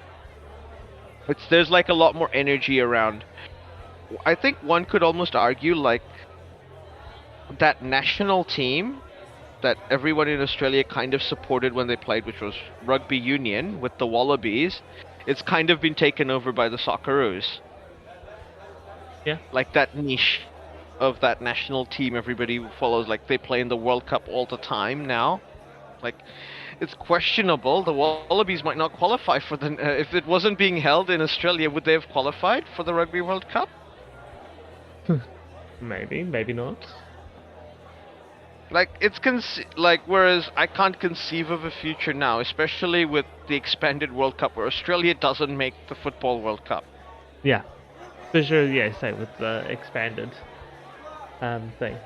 there's a lot more energy around. I think one could almost argue that national team that everyone in Australia kind of supported when they played, which was rugby union with the Wallabies, it's kind of been taken over by the Socceroos. Yeah. That niche of that national team everybody follows, they play in the World Cup all the time now. It's questionable. The Wallabies might not qualify for if it wasn't being held in Australia, would they have qualified for the Rugby World Cup? Maybe not. Whereas I can't conceive of a future now, especially with the expanded World Cup, where Australia doesn't make the Football World Cup. Yeah, for sure. Yeah, say with the expanded thing.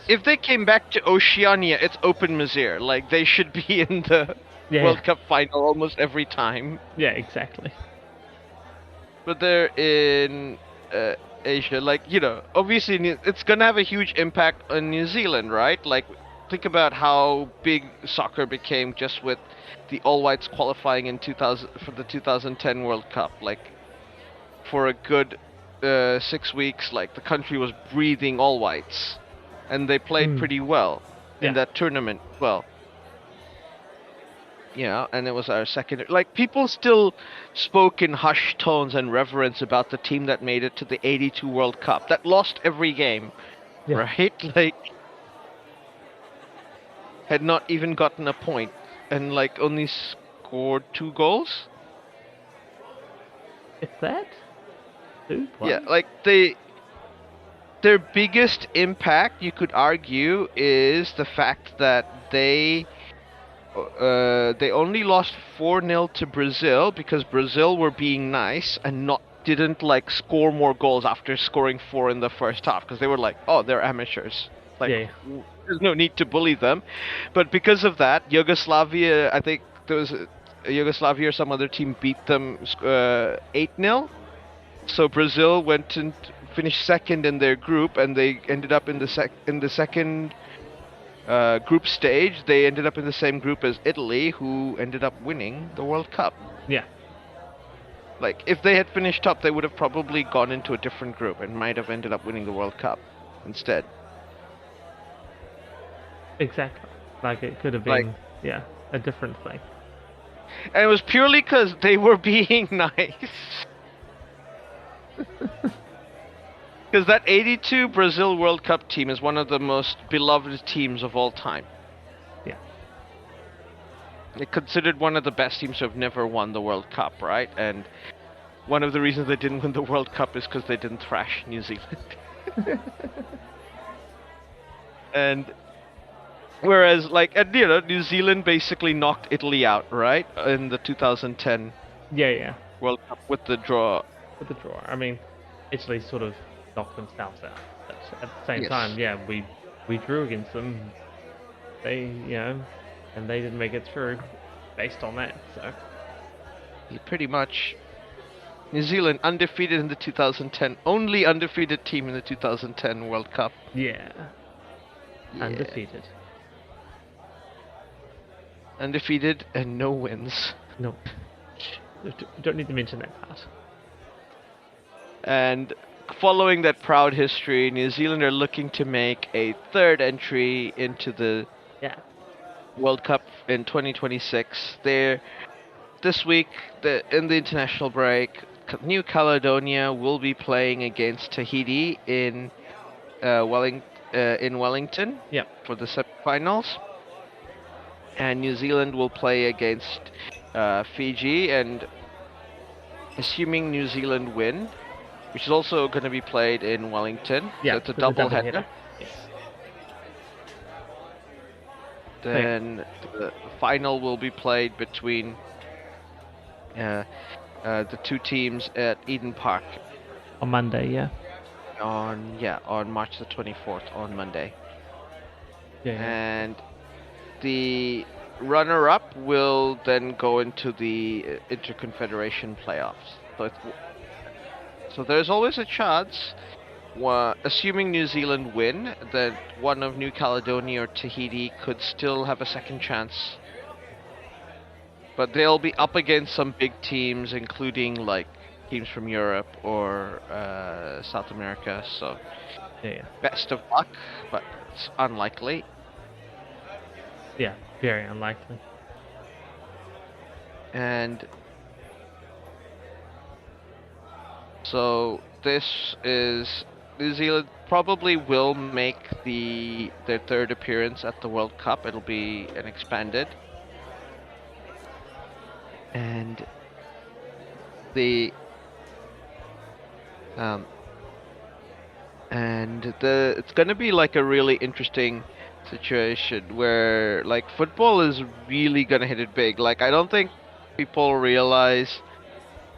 If they came back to Oceania, it's open misère. They should be in the World Cup final almost every time. Yeah, exactly. But they're in Asia, obviously it's gonna have a huge impact on New Zealand, right? Think about how big soccer became just with the All Whites qualifying in 2000 for the 2010 World Cup. For a good 6 weeks, the country was breathing All Whites, and they played pretty well in that tournament. Well, and it was our second. People still spoke in hushed tones and reverence about the team that made it to the '82 World Cup, that lost every game, right? Had not even gotten a point, and only scored 2 goals. If that? 2? Yeah, their biggest impact, you could argue, is the fact that they only lost 4-0 to Brazil because Brazil were being nice and didn't score more goals after scoring 4 in the first half, because they were they're amateurs. There's no need to bully them. But because of that, Yugoslavia, I think there was Yugoslavia or some other team beat them 8-0. So Brazil went and finished second in their group, and they ended up in the second group stage. They ended up in the same group as Italy, who ended up winning the World Cup. Yeah. If they had finished top, they would have probably gone into a different group and might have ended up winning the World Cup instead. Exactly. It could have been, a different thing. And it was purely because they were being nice. Because that '82 Brazil World Cup team is one of the most beloved teams of all time. Yeah. They're considered one of the best teams to have never won the World Cup, right? And one of the reasons they didn't win the World Cup is because they didn't thrash New Zealand. And whereas, New Zealand basically knocked Italy out, right? In the 2010 World Cup with the draw. With the draw. I mean, Italy sort of knocked themselves out. But at the same time, we we drew against them. They, and they didn't make it through based on that. So Pretty much. New Zealand undefeated in the 2010, only undefeated team in the 2010 World Cup. yeah. Yeah. Undefeated. Undefeated and no wins. No, we don't need to mention that part. And following that proud history, New Zealand are looking to make a third entry into the World Cup in 2026. This week, in the international break, New Caledonia will be playing against Tahiti in Wellington for the semi-finals. And New Zealand will play against Fiji, and assuming New Zealand win, which is also going to be played in Wellington. Yeah, so it's a double header. Yes. Then the final will be played between the two teams at Eden Park on Monday. On March the 24th, on Monday. Yeah. And the runner-up will then go into the Interconfederation playoffs. So there's always a chance, assuming New Zealand win, that one of New Caledonia or Tahiti could still have a second chance. But they'll be up against some big teams, including like teams from Europe or South America. So best of luck, but it's unlikely. Yeah, very unlikely. And so this is New Zealand probably will make their third appearance at the World Cup. It'll be an expanded. And it's gonna be like a really interesting situation where like football is really gonna hit it big. Like I don't think people realize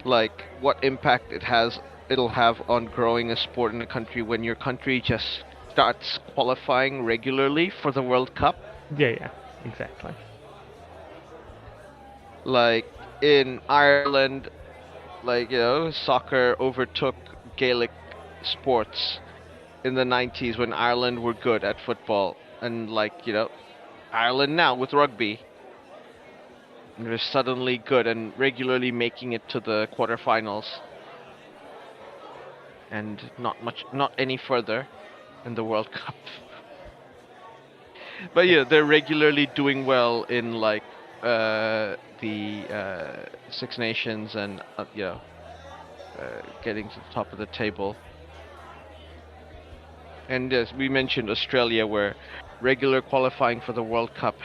like what impact it'll have on growing a sport in a country when your country just starts qualifying regularly for the World Cup. Yeah, exactly. Like in Ireland, like soccer overtook Gaelic sports in the 90s when Ireland were good at football. And like, Ireland now with rugby, they're suddenly good and regularly making it to the quarterfinals. And not any further in the World Cup. But they're regularly doing well in like the Six Nations and getting to the top of the table. And as we mentioned, Australia, where regular qualifying for the World Cup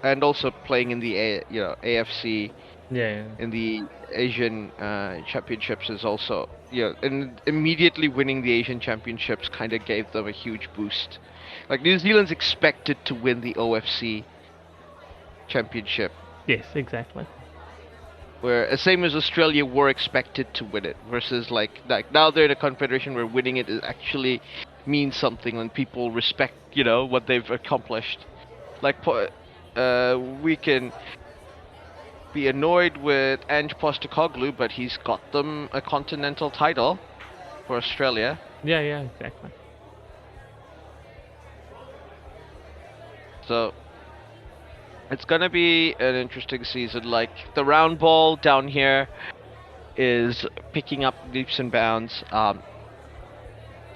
and also playing in the AFC, in the Asian Championships is also and immediately winning the Asian Championships kind of gave them a huge boost. Like New Zealand's expected to win the OFC Championship. Yes, exactly. Where same as Australia were expected to win it, versus like now they're in a confederation where winning it actually means something and people respect what they've accomplished. Like we can be annoyed with Ange Postecoglou, but he's got them a continental title for Australia. Yeah, exactly. So it's gonna be an interesting season. Like the round ball down here is picking up leaps and bounds,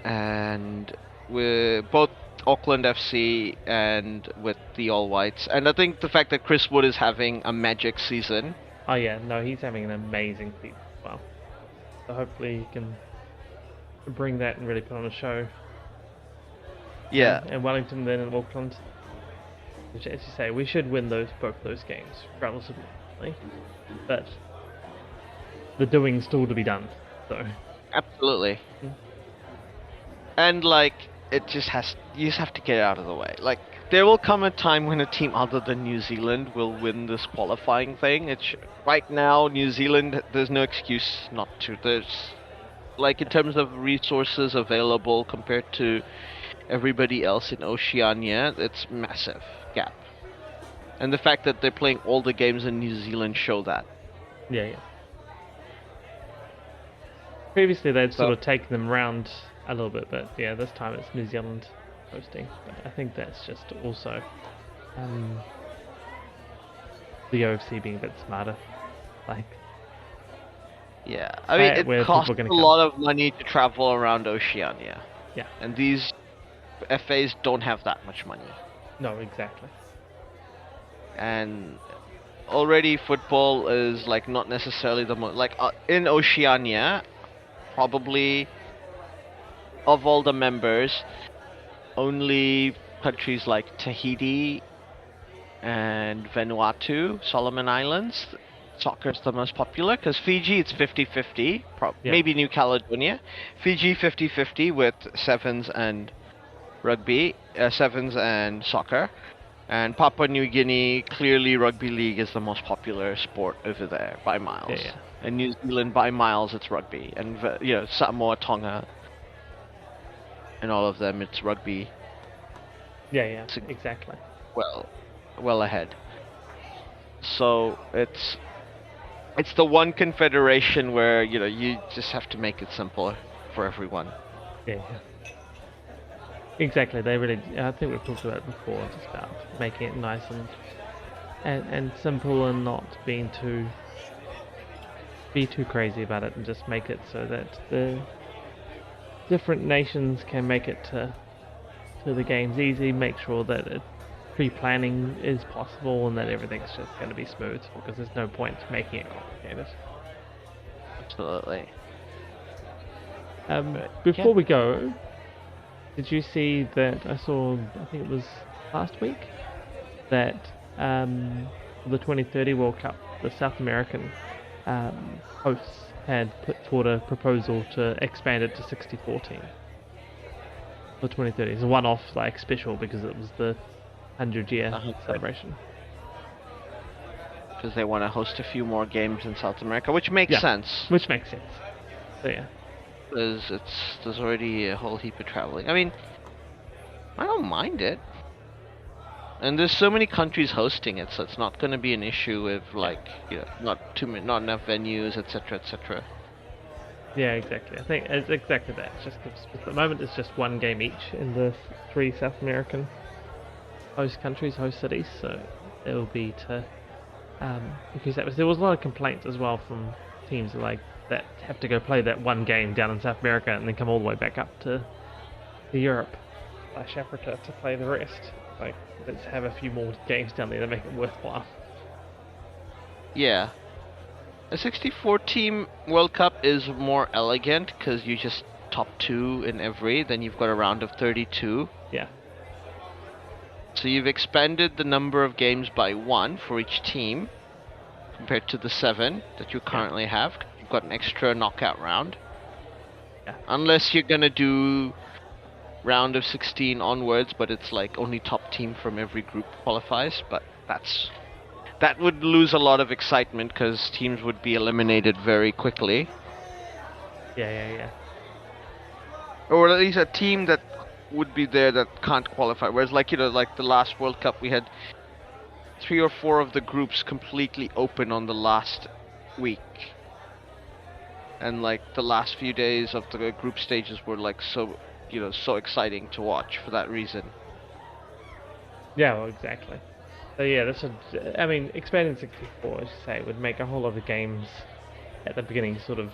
and with both Auckland FC and with the All Whites, and I think the fact that Chris Wood is having a magic season. Oh yeah, no, he's having an amazing season as well. So hopefully he can bring that and really put on a show. Yeah. And Wellington then in Auckland. Which, as you say, we should win both those games relatively, but the doing's still to be done. So absolutely. And like you just have to get out of the way. Like there will come a time when a team other than New Zealand will win this qualifying thing. Right now New Zealand, there's no excuse not to. There's like in terms of resources available compared to everybody else in Oceania, it's massive gap. And the fact that they're playing all the games in New Zealand show that. Yeah. Previously, they'd So, sort of taken them round a little bit, but yeah, this time it's New Zealand hosting. But I think that's just also the OFC being a bit smarter. Like, yeah, I mean, it costs a lot of money to travel around Oceania. Yeah. And these FAs don't have that much money. No, exactly. And already football is like not necessarily the most like in Oceania, probably of all the members, only countries like Tahiti and Vanuatu, Solomon Islands, soccer is the most popular, because Fiji it's 50-50, maybe New Caledonia. Fiji 50-50 with sevens and rugby, sevens and soccer. And Papua New Guinea, clearly rugby league is the most popular sport over there by miles. Yeah. And New Zealand by miles it's rugby. And Samoa, Tonga, and all of them it's rugby. Yeah, exactly. Well ahead. So it's the one confederation where you just have to make it simpler for everyone. Yeah. Exactly. They really. I think we've talked about it before, just about making it nice and simple, and not be too crazy about it, and just make it so that the different nations can make it to the games easy. Make sure that pre-planning is possible, and that everything's just going to be smooth, because there's no point making it complicated. Absolutely. Before we go, did you see that I think it was last week, that for the 2030 World Cup, the South American hosts had put forward a proposal to expand it to 64 teams for 2030. It's a one-off special because it was the 100-year celebration. Because they want to host a few more games in South America, which makes sense. Which makes sense. So yeah. Because there's already a whole heap of traveling. I mean, I don't mind it. And there's so many countries hosting it, so it's not going to be an issue with not enough venues, etc., etc. Yeah, exactly. I think it's exactly that. It's just at the moment it's just one game each in the 3 South American host countries, host cities. So it will be to because there was a lot of complaints as well from teams that have to go play that one game down in South America and then come all the way back up to Europe / Africa to play the rest. Let's have a few more games down there to make it worthwhile. Yeah. A 64-team World Cup is more elegant because you just top 2 in every, then you've got a round of 32. Yeah. So you've expanded the number of games by 1 for each team compared to the 7 that you currently have. You've got an extra knockout round. Yeah. Unless you're gonna do round of 16 onwards, but it's only top team from every group qualifies, but that would lose a lot of excitement because teams would be eliminated very quickly. Yeah. Or at least a team that would be there that can't qualify. Whereas like the last World Cup, we had 3 or 4 of the groups completely open on the last week. And the last few days of the group stages were so exciting to watch for that reason. Yeah, well, exactly. So yeah, expanding 64, as you say, would make a whole lot of games at the beginning sort of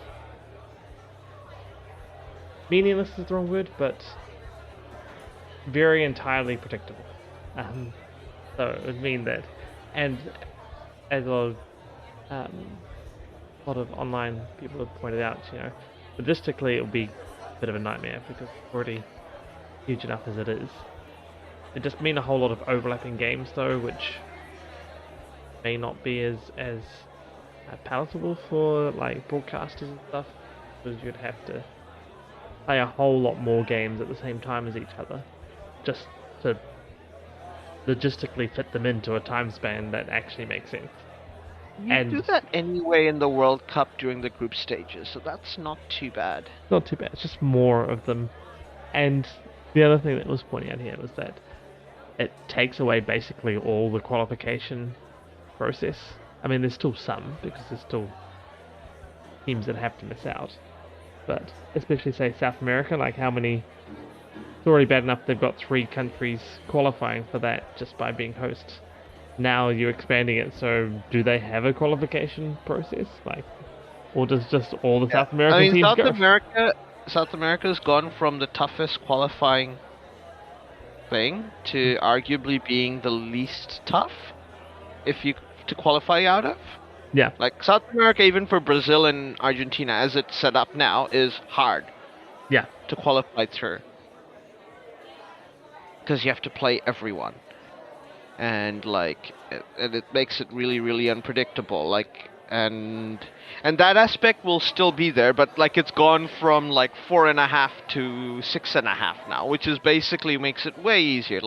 meaningless is the wrong word, but very entirely predictable. So it would mean that, and as a lot of online people have pointed out, logistically it will be a bit of a nightmare because it's already huge enough as it is. It just mean a whole lot of overlapping games though, which may not be as palatable for broadcasters and stuff, because you'd have to play a whole lot more games at the same time as each other, just to logistically fit them into a time span that actually makes sense. You do that anyway in the World Cup during the group stages, so that's not too bad. Not too bad, it's just more of them. And The other thing that was pointing out here was that it takes away basically all the qualification process. I mean, there's still some, because there's still teams that have to miss out. But especially, say, South America, like how many... It's already bad enough they've got 3 countries qualifying for that just by being hosts. Now you're expanding it, so do they have a qualification process? Like, or does just all the South American teams go? South America's gone from the toughest qualifying thing to arguably being the least tough to qualify out of. Yeah. Like South America, even for Brazil and Argentina, as it's set up now, is hard. Yeah. To qualify through. Because you have to play everyone. And it makes it really, really unpredictable. And that aspect will still be there, but it's gone from 4.5 to 6.5 now, which is basically makes it way easier.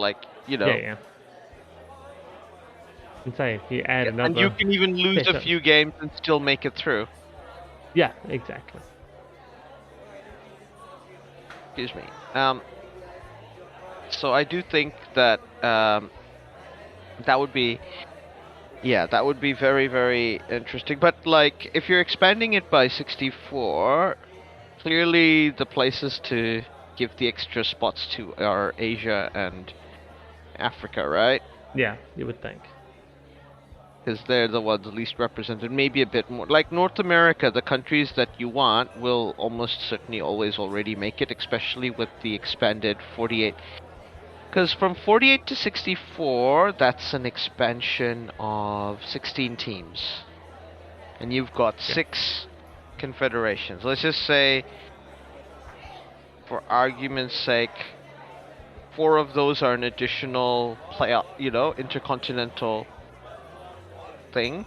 Yeah. And say if you add another, and you can even lose a few games and still make it through. Yeah, exactly. Excuse me. So I do think that that would be very, very interesting. But if you're expanding it by 64, clearly the places to give the extra spots to are Asia and Africa, right? Yeah, you would think. Because they're the ones least represented. Maybe a bit more. Like North America, the countries that you want will almost certainly always already make it, especially with the expanded 48. Because from 48 to 64, that's an expansion of 16 teams. And you've got 6 confederations. Let's just say, for argument's sake, 4 of those are an additional intercontinental thing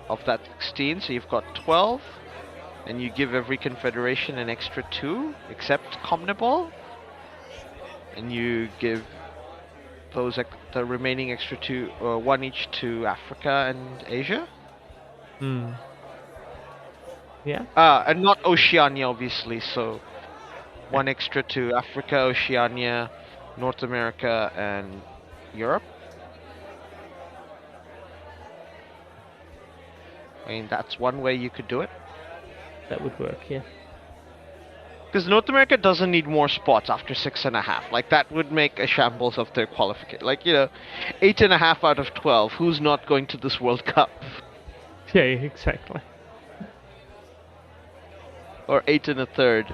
of that 16. So you've got 12, and you give every confederation an extra 2, except CONMEBOL. And you give those the remaining extra 2, 1 each to Africa and Asia. Yeah. And not Oceania, obviously. So 1 extra to Africa, Oceania, North America, and Europe. I mean, that's one way you could do it. That would work, yeah. Because North America doesn't need more spots after 6.5. That would make a shambles of their qualification. 8.5 out of 12. Who's not going to this World Cup? Yeah, exactly. Or 8 1/3.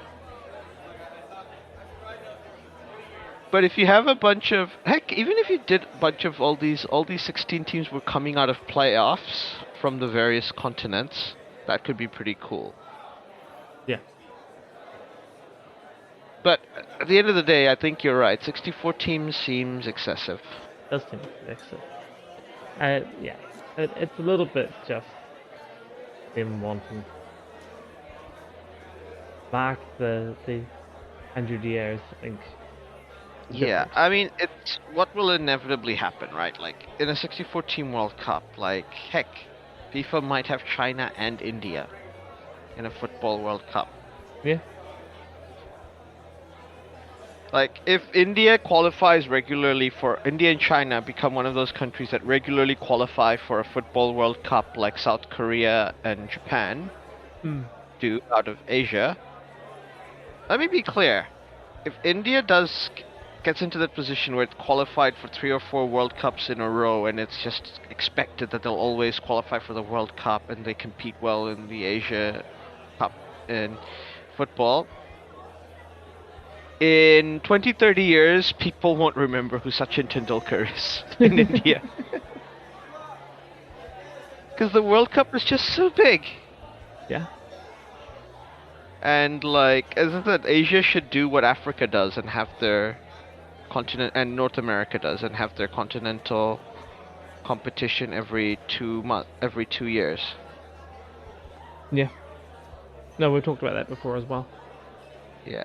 But if you have a bunch of... Heck, even if you did a bunch of all these 16 teams were coming out of playoffs from the various continents, that could be pretty cool. Yeah. But at the end of the day, I think you're right. 64 teams seems excessive. Does seem excessive. Yeah. It's a little bit just them wanting mark the 100 years, I think. Yeah, I mean, it's what will inevitably happen, right? In a 64-team World Cup, heck, FIFA might have China and India in a football World Cup. Yeah. If India qualifies regularly India and China become one of those countries that regularly qualify for a football World Cup like South Korea and Japan do out of Asia. Let me be clear. If India gets into that position where it's qualified for 3 or 4 World Cups in a row and it's just expected that they'll always qualify for the World Cup and they compete well in the Asia Cup in football, in 20, 30 years, people won't remember who Sachin Tendulkar is in India. Because the World Cup is just so big. Yeah. And as I said, Asia should do what Africa does and have their continent, and North America does, and have their continental competition every 2 years. Yeah. No, we talked about that before as well. Yeah.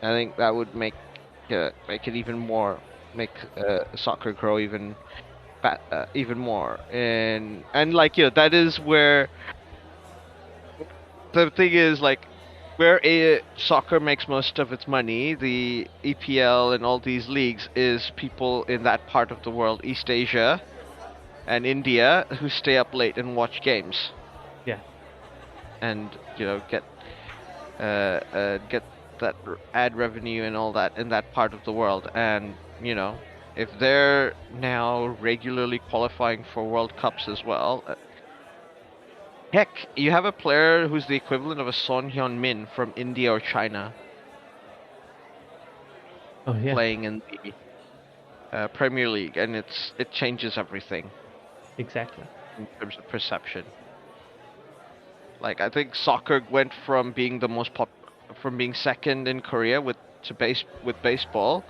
I think that would make it even more, make soccer grow even more, and that is where the thing is, where soccer makes most of its money, the EPL and all these leagues, is people in that part of the world, East Asia and India, who stay up late and watch games. Yeah. And get that ad revenue and all that in that part of the world. And if they're now regularly qualifying for World Cups as well. Heck, you have a player who's the equivalent of a Son Heung-min from India or China playing in the Premier League, and it changes everything. Exactly. In terms of perception. Like, I think soccer went from being from being second in Korea with baseball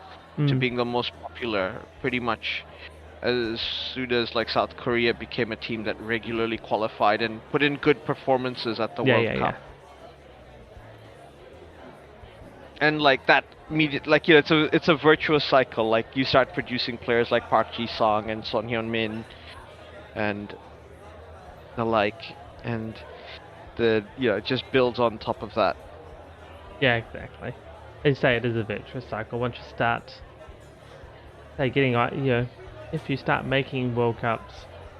to being the most popular pretty much as soon as like South Korea became a team that regularly qualified and put in good performances at the World Cup. And like that like it's a virtuous cycle. Like you start producing players like Park Ji-sung and Son Heung-min and the like, and it just builds on top of that. Yeah, exactly. They say it is a virtuous cycle. Once you start, getting if you start making World Cups,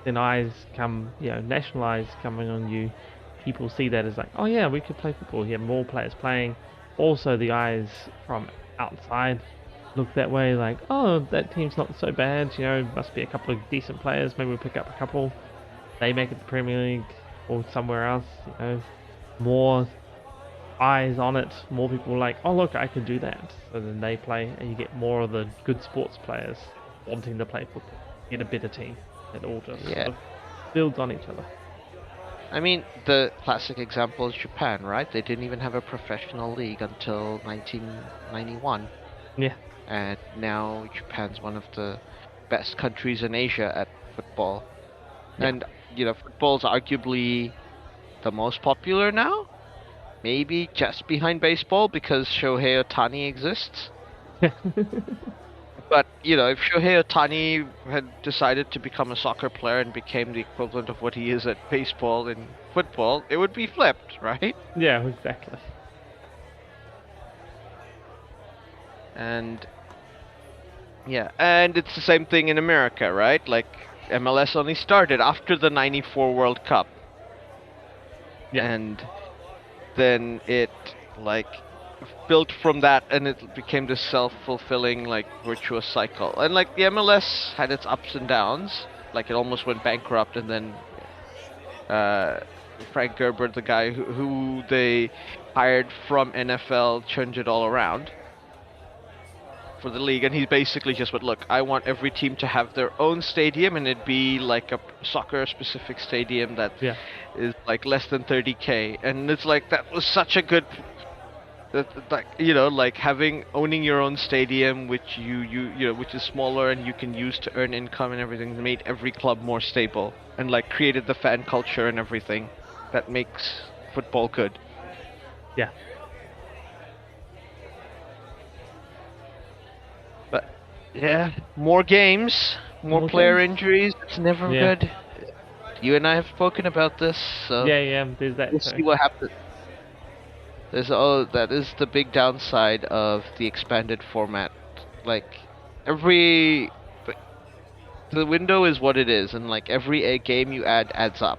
then eyes come, national eyes coming on you. People see that as like, oh yeah, we could play football here. More players playing. Also, the eyes from outside look that way, like, oh, that team's not so bad. Must be a couple of decent players. Maybe we'll pick up a couple. They make it to Premier League or somewhere else. More eyes on it. More people like, oh look, I could do that. So then they play, and you get more of the good sports players wanting to play football. Get a better team. It all just sort of builds on each other. I mean, the classic example is Japan, right? They didn't even have a professional league until 1991. Yeah. And now Japan's one of the best countries in Asia at football. Yeah. And, football's arguably the most popular now. Maybe just behind baseball because Shohei Ohtani exists. But, if Shohei Ohtani had decided to become a soccer player and became the equivalent of what he is at baseball and football, it would be flipped, right? Yeah, exactly. And, and it's the same thing in America, right? Like, MLS only started after the '94 World Cup. Yeah. And then it, built from that, and it became this self-fulfilling virtuous cycle. And the MLS had its ups and downs, it almost went bankrupt, and then Frank Gerber, the guy who they hired from NFL, turned it all around for the league. And he basically just went, look, I want every team to have their own stadium, and it'd be like a soccer specific stadium that is less than 30K. And it's that was such a good owning your own stadium, which which is smaller and you can use to earn income and everything, made every club more stable and created the fan culture and everything that makes football good. Yeah. But more games, more player injuries. It's never good. You and I have spoken about this, so there's that. We'll see what happens. That is the big downside of the expanded format. The window is what it is, and every game you add adds up.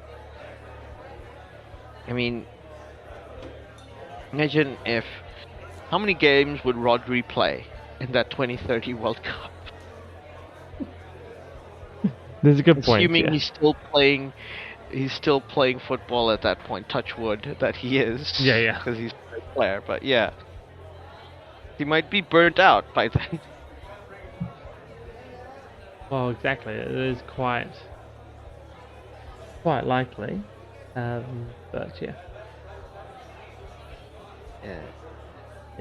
I mean, imagine how many games would Rodri play in that 2030 World Cup? There's a good point. Assuming he's still playing football at that point. Touch wood that he is. Yeah. Because he's a great player, but he might be burnt out by then. Well, exactly. It is quite likely, but yeah.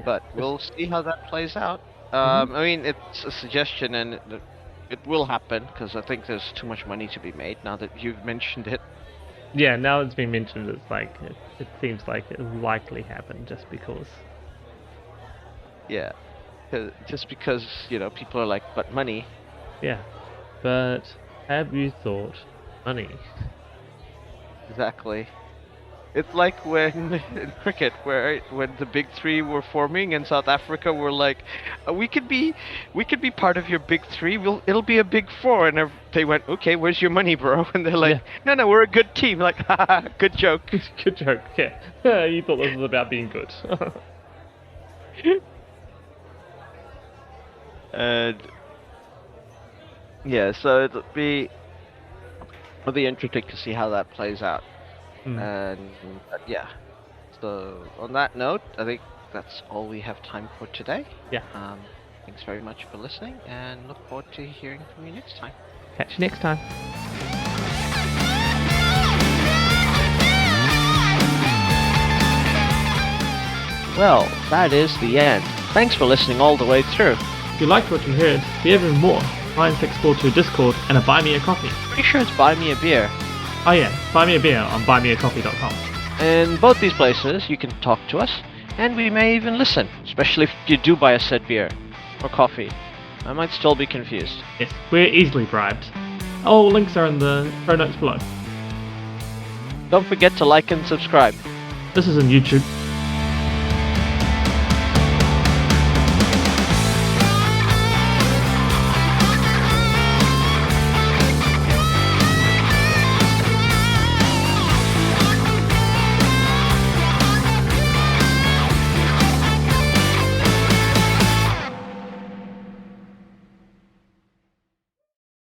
But we'll see how that plays out. I mean, it's a suggestion, and it will happen because I think there's too much money to be made now that you've mentioned it. Yeah, now it's been mentioned, it's it seems like it will likely happen just because. Yeah, just because people are like, but money. Yeah, but have you thought money? Exactly. It's like when in cricket, where when the big three were forming, and South Africa were like, we could be part of your big three. It'll be a big four, and they went, okay, where's your money, bro? And they're like, no, we're a good team. Like, haha, good joke. Good joke. Yeah, you thought this was about being good. And yeah, so it'll be interesting to see how that plays out. And yeah, so on that note, I think that's all we have time for today. Yeah. Thanks very much for listening, and look forward to hearing from you next time. Catch you next time. Well, that is the end. Thanks for listening all the way through. If you liked what you heard, we have even more. NineSixFourTwo Discord and a Buy Me a Coffee. Pretty sure it's Buy Me a Beer. Oh yeah, buy me a beer on buymeacoffee.com. In both these places, you can talk to us, and we may even listen, especially if you do buy a said beer or coffee. I might still be confused. Yes, we're easily bribed. All links are in the show notes below. Don't forget to like and subscribe. This is on YouTube.